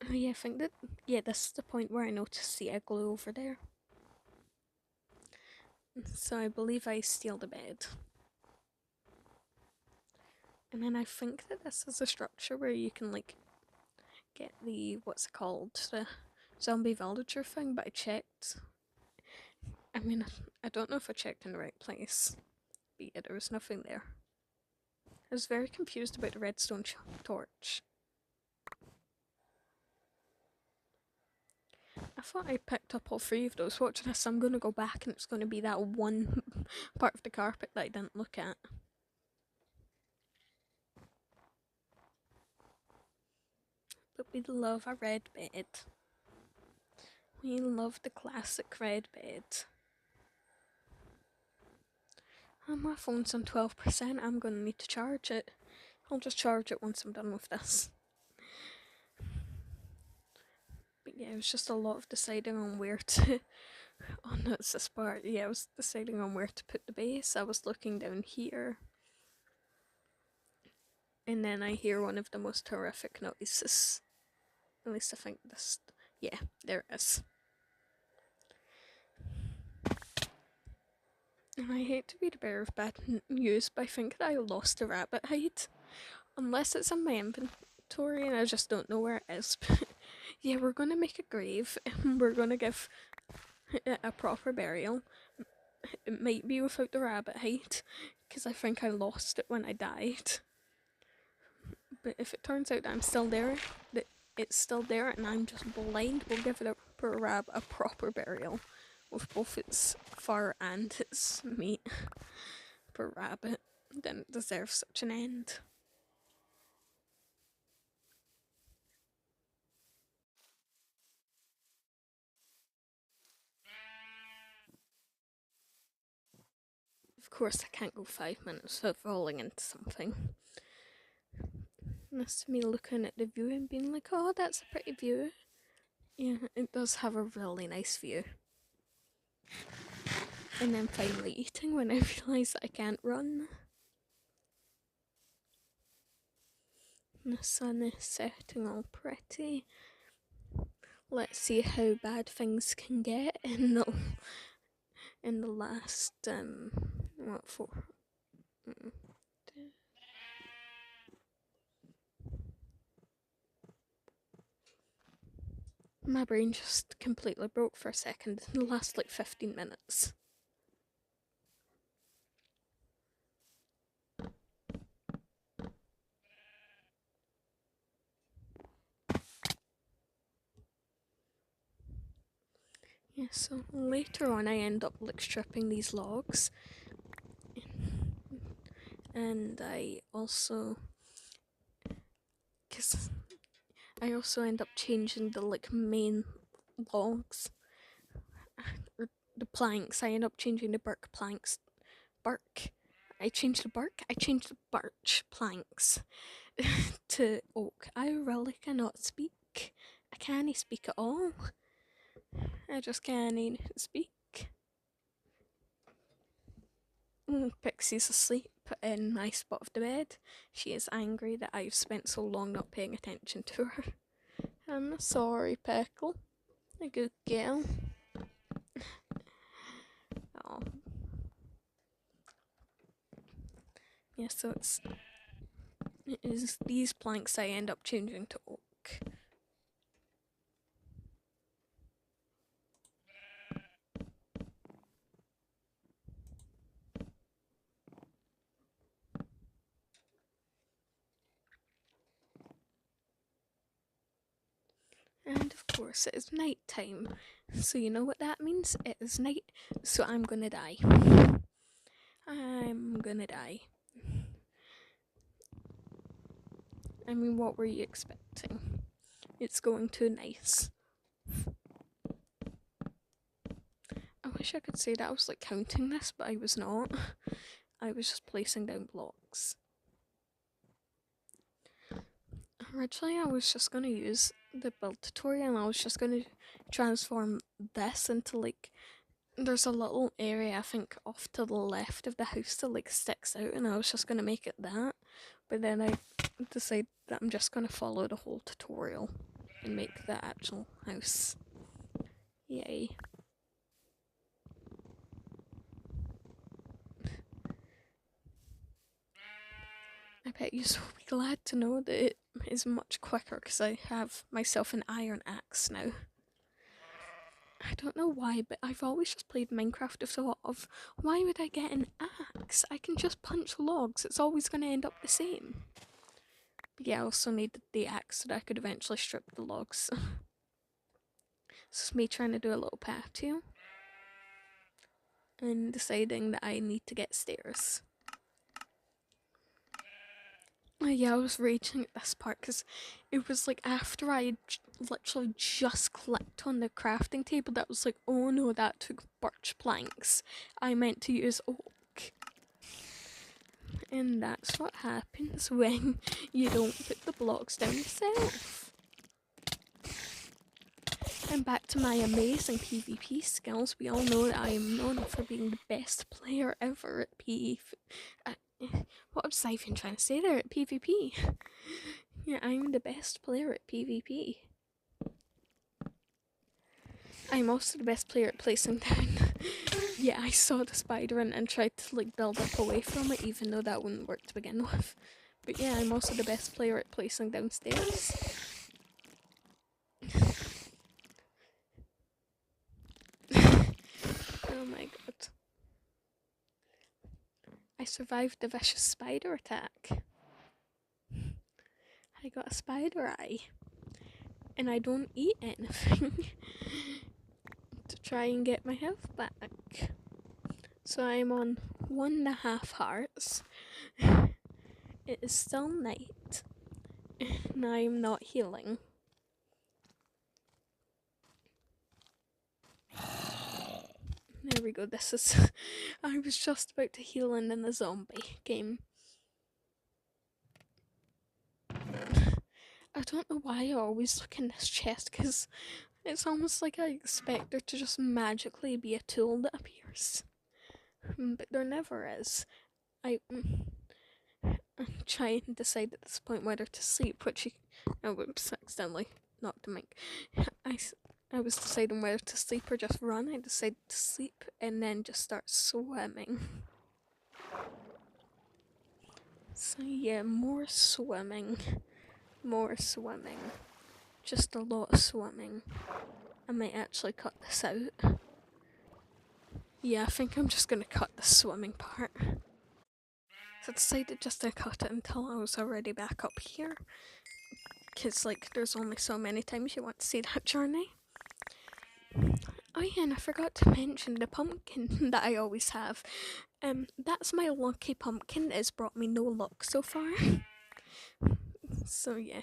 Oh yeah, I think that, yeah, this is the point where I noticed the igloo over there. So I believe I steal the bed. And then I think that this is a structure where you can like get the, what's it called, the zombie villager thing, but I checked. I mean, I don't know if I checked in the right place, but yeah, there was nothing there. I was very confused about the redstone torch. I thought I picked up all three of those. Watch this, I'm going to go back and it's going to be that one part of the carpet that I didn't look at. But we love a red bed. We love the classic red bed. My phone's on 12%, I'm going to need to charge it. I'll just charge it once I'm done with this. But yeah, it was just a lot of deciding on where to... Oh no, it's this part. Yeah, I was deciding on where to put the base. I was looking down here. And then I hear one of the most horrific noises. At least I think this... Yeah, there it is. And I hate to be the bearer of bad news, but I think that I lost a rabbit hide. Unless it's in my inventory and I just don't know where it is. But yeah, we're gonna make a grave and we're gonna give it a proper burial. It might be without the rabbit hide, because I think I lost it when I died. But if it turns out that I'm still there, that it's still there and I'm just blind, we'll give it a proper burial. With both its fur and its meat. Poor rabbit, didn't deserve such an end. Of course I can't go 5 minutes without falling into something. That's me looking at the view and being like, oh, that's a pretty view. Yeah, it does have a really nice view. And then finally eating when I realise I can't run. And the sun is setting all pretty. Let's see how bad things can get in the last what for? My brain just completely broke for a second in the last like 15 minutes. Yeah, so later on I end up like stripping these logs. And I also end up changing the like main logs, or the planks. I end up changing the birch planks. I changed the birch planks to oak. I really cannot speak. I can't speak at all. I just can't speak. Pixie's asleep in my spot of the bed. She is angry that I've spent so long not paying attention to her. I'm sorry, Peckle. A good girl. Oh. Yeah, so it is these planks I end up changing to oak. And of course it is night time. So you know what that means? It is night, so I'm gonna die. I'm gonna die. I mean, what were you expecting? It's going too nice. I wish I could say that I was like counting this, but I was not. I was just placing down blocks. Originally I was just gonna use the build tutorial and I was just gonna transform this into like, there's a little area I think off to the left of the house that like sticks out, and I was just gonna make it that, but then I decided that I'm just gonna follow the whole tutorial and make the actual house. Yay. I bet you'll be glad to know that it is much quicker because I have myself an iron axe now. I don't know why, but I've always just played Minecraft with thought of, why would I get an axe? I can just punch logs, it's always going to end up the same. But yeah, I also needed the axe so that I could eventually strip the logs. This is me trying to do a little patio. And deciding that I need to get stairs. Yeah, I was raging at this part because it was like after I had literally just clicked on the crafting table that was like, oh no, that took birch planks. I meant to use oak. And that's what happens when you don't put the blocks down yourself. And back to my amazing PvP skills. We all know that I am known for being the best player ever at PvP. What was I even trying to say there? At PvP. Yeah, I'm the best player at PvP. I'm also the best player at placing down. Yeah, I saw the spider and tried to like build up away from it, even though that wouldn't work to begin with. But yeah, I'm also the best player at placing down stairs. Oh my god. I survived the vicious spider attack. I got a spider eye. And I don't eat anything to try and get my health back. So I'm on 1.5 hearts. It is still night. And I'm not healing. There we go, this is... I was just about to heal and then the zombie came. I don't know why I always look in this chest, because it's almost like I expect there to just magically be a tool that appears. But there never is. I'm trying to decide at this point whether to sleep, oh whoops, accidentally knocked the mic. I was deciding whether to sleep or just run. I decided to sleep and then just start swimming. So yeah, more swimming. More swimming. Just a lot of swimming. I might actually cut this out. Yeah, I think I'm just gonna cut the swimming part. So I decided just to cut it until I was already back up here. Because, like, there's only so many times you want to see that journey. Oh yeah, and I forgot to mention the pumpkin that I always have. That's my lucky pumpkin. It's brought me no luck so far. So yeah,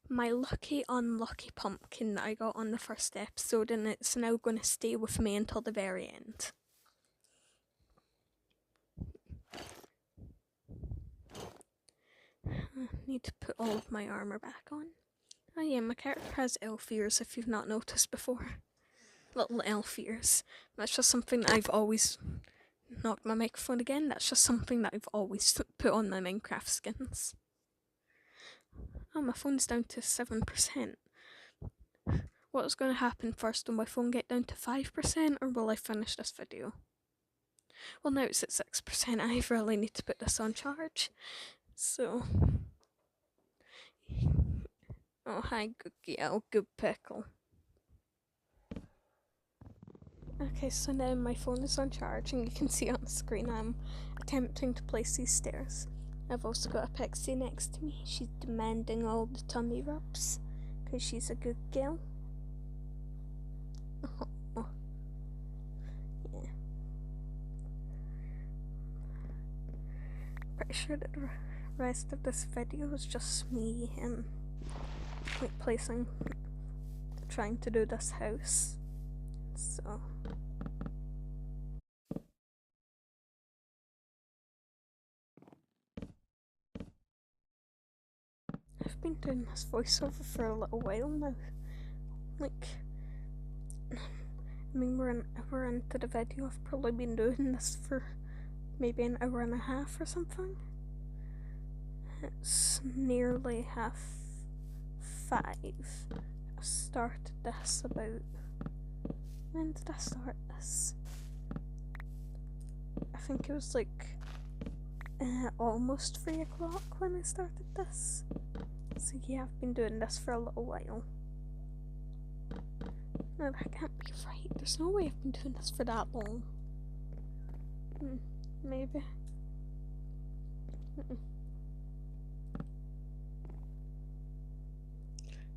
my lucky unlucky pumpkin that I got on the first episode, and it's now going to stay with me until the very end. I need to put all of my armor back on. Oh yeah, my character has elf ears if you've not noticed before. Little elf ears. That's just something that I've always... Knocked my microphone again. That's just something that I've always put on my Minecraft skins. Oh, my phone's down to 7%. What's going to happen first? Will my phone get down to 5% or will I finish this video? Well, now it's at 6%. I really need to put this on charge. So... Oh, hi, good girl, good pickle. Okay, so now my phone is on charge and you can see on the screen I'm attempting to place these stairs. I've also got a pixie next to me. She's demanding all the tummy rubs because she's a good girl. Oh. Yeah. Pretty sure that the rest of this video is just me like trying to do this house. So... I've been doing this voiceover for a little while now. Like, I mean, we're into the video. I've probably been doing this for maybe an hour and a half or something. It's nearly 5:30. I started this about... When did I start this? I think it was like almost 3 o'clock when I started this. So yeah, I've been doing this for a little while. No, that can't be right. There's no way I've been doing this for that long. Maybe.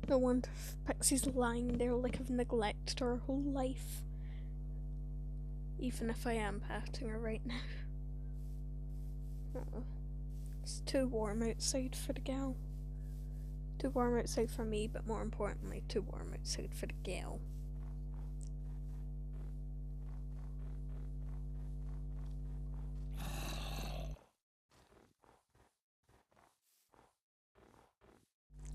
No wonder if Pixie's lying there like I've neglected her whole life. Even if I am patting her right now. It's too warm outside for the gal. Too warm outside for me, but more importantly, too warm outside for the gal.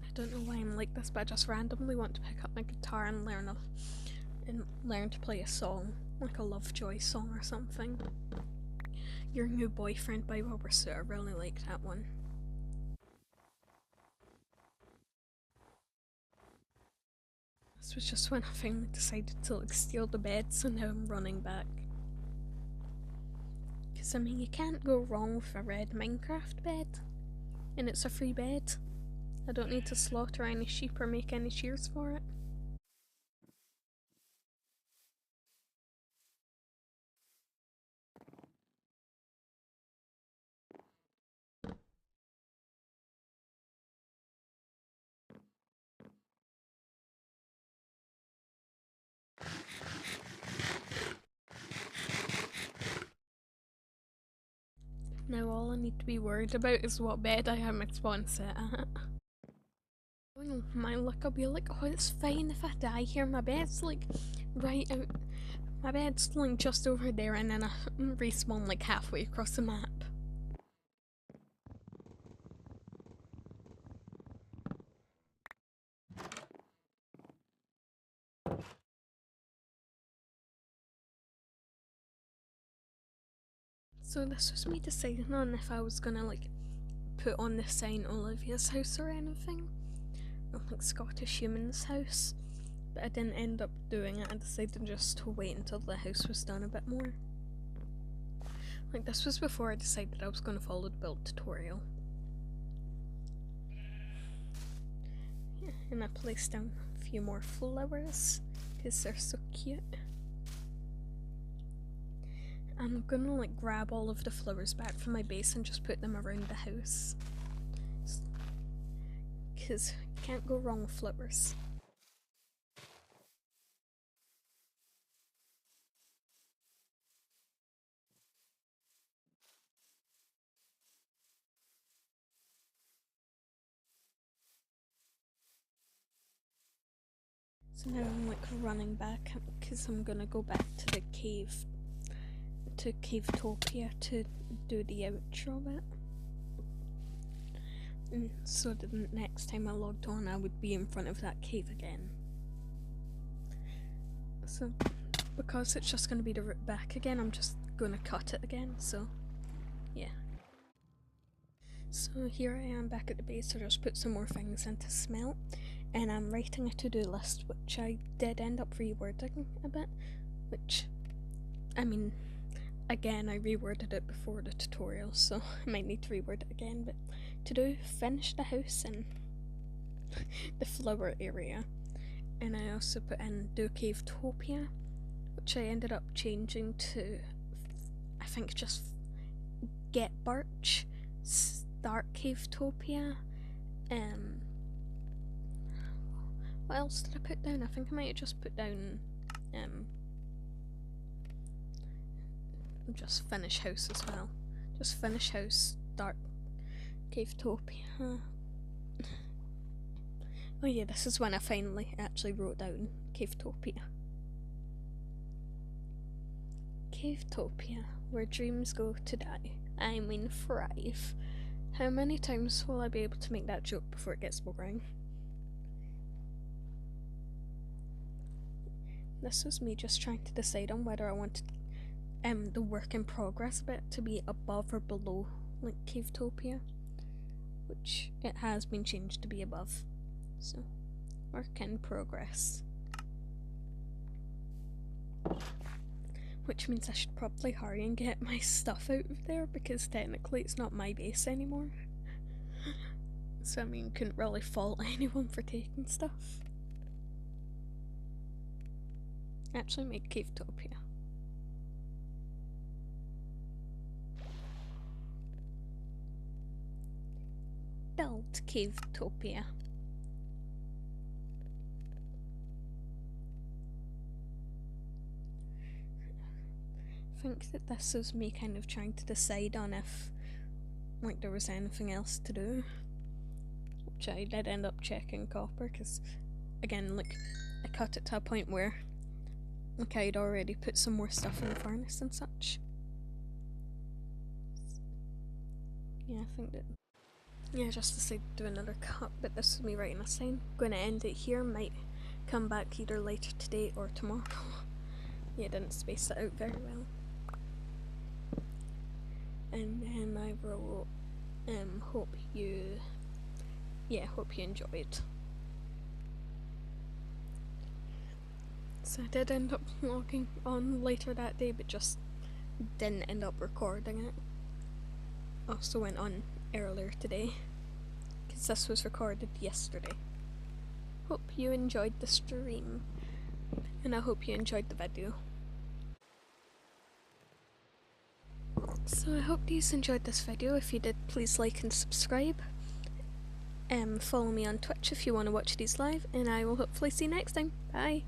I don't know why I'm like this, but I just randomly want to pick up my guitar and learn to play a song, like a Lovejoy song or something. Your New Boyfriend by Robert Sue, I really like that one. This was just when I finally decided to like steal the bed, so now I'm running back. Because I mean, you can't go wrong with a red Minecraft bed. And it's a free bed. I don't need to slaughter any sheep or make any shears for it. Now all I need to be worried about is what bed I have my spawn set at. Oh my luck, I'll be like, oh, it's fine if I die here. My bed's like right out. My bed's like just over there, and then I respawn like halfway across the map. So this was me deciding on if I was gonna like put on the sign Olivia's house or anything, or like Scottish Human's house, but I didn't end up doing it. I decided just to wait until the house was done a bit more. Like this was before I decided I was gonna follow the build tutorial. Yeah, and I placed down a few more flowers because they're so cute. I'm gonna like grab all of the flowers back from my base and just put them around the house, because you can't go wrong with flowers. So now I'm like running back because I'm gonna go back to the cave, to Cavetopia, to do the outro bit. And so the next time I logged on I would be in front of that cave again. So because it's just gonna be the route back again, I'm just gonna cut it again, so yeah. So here I am back at the base. I just put some more things into smelt, and I'm writing a to-do list, which I did end up rewording a bit, which, I mean, again, I reworded it before the tutorial, so I might need to reword it again, but to do, finish the house and the flower area. And I also put in do Cavetopia, which I ended up changing to, I think, just get birch, start Cavetopia. What else did I put down? I think I might have just put down just finish house as well. Just finish house, start Cavetopia. Oh yeah, this is when I finally actually wrote down Cavetopia. Cavetopia, where dreams go to die. I mean thrive. How many times will I be able to make that joke before it gets boring? This was me just trying to decide on whether I wanted the work in progress bit to be above or below like Cavetopia, which it has been changed to be above. So, work in progress. Which means I should probably hurry and get my stuff out of there, because technically it's not my base anymore. So I mean, couldn't really fault anyone for taking stuff. Actually make Cavetopia. Build Cavetopia. I think that this was me kind of trying to decide on if like there was anything else to do, which I did end up checking copper, because again, like, I cut it to a point where like I'd already put some more stuff in the furnace and such. Yeah, I think that, yeah, just decided to do another cut, but this is me writing a sign. Going to end it here, might come back either later today or tomorrow. Yeah, didn't space it out very well. And then I wrote, hope you enjoyed. So I did end up logging on later that day, but just didn't end up recording it. Also went on earlier today, because this was recorded yesterday. Hope you enjoyed the stream, and I hope you enjoyed the video. So I hope you enjoyed this video. If you did, please like and subscribe. Follow me on Twitch if you want to watch these live, and I will hopefully see you next time. Bye!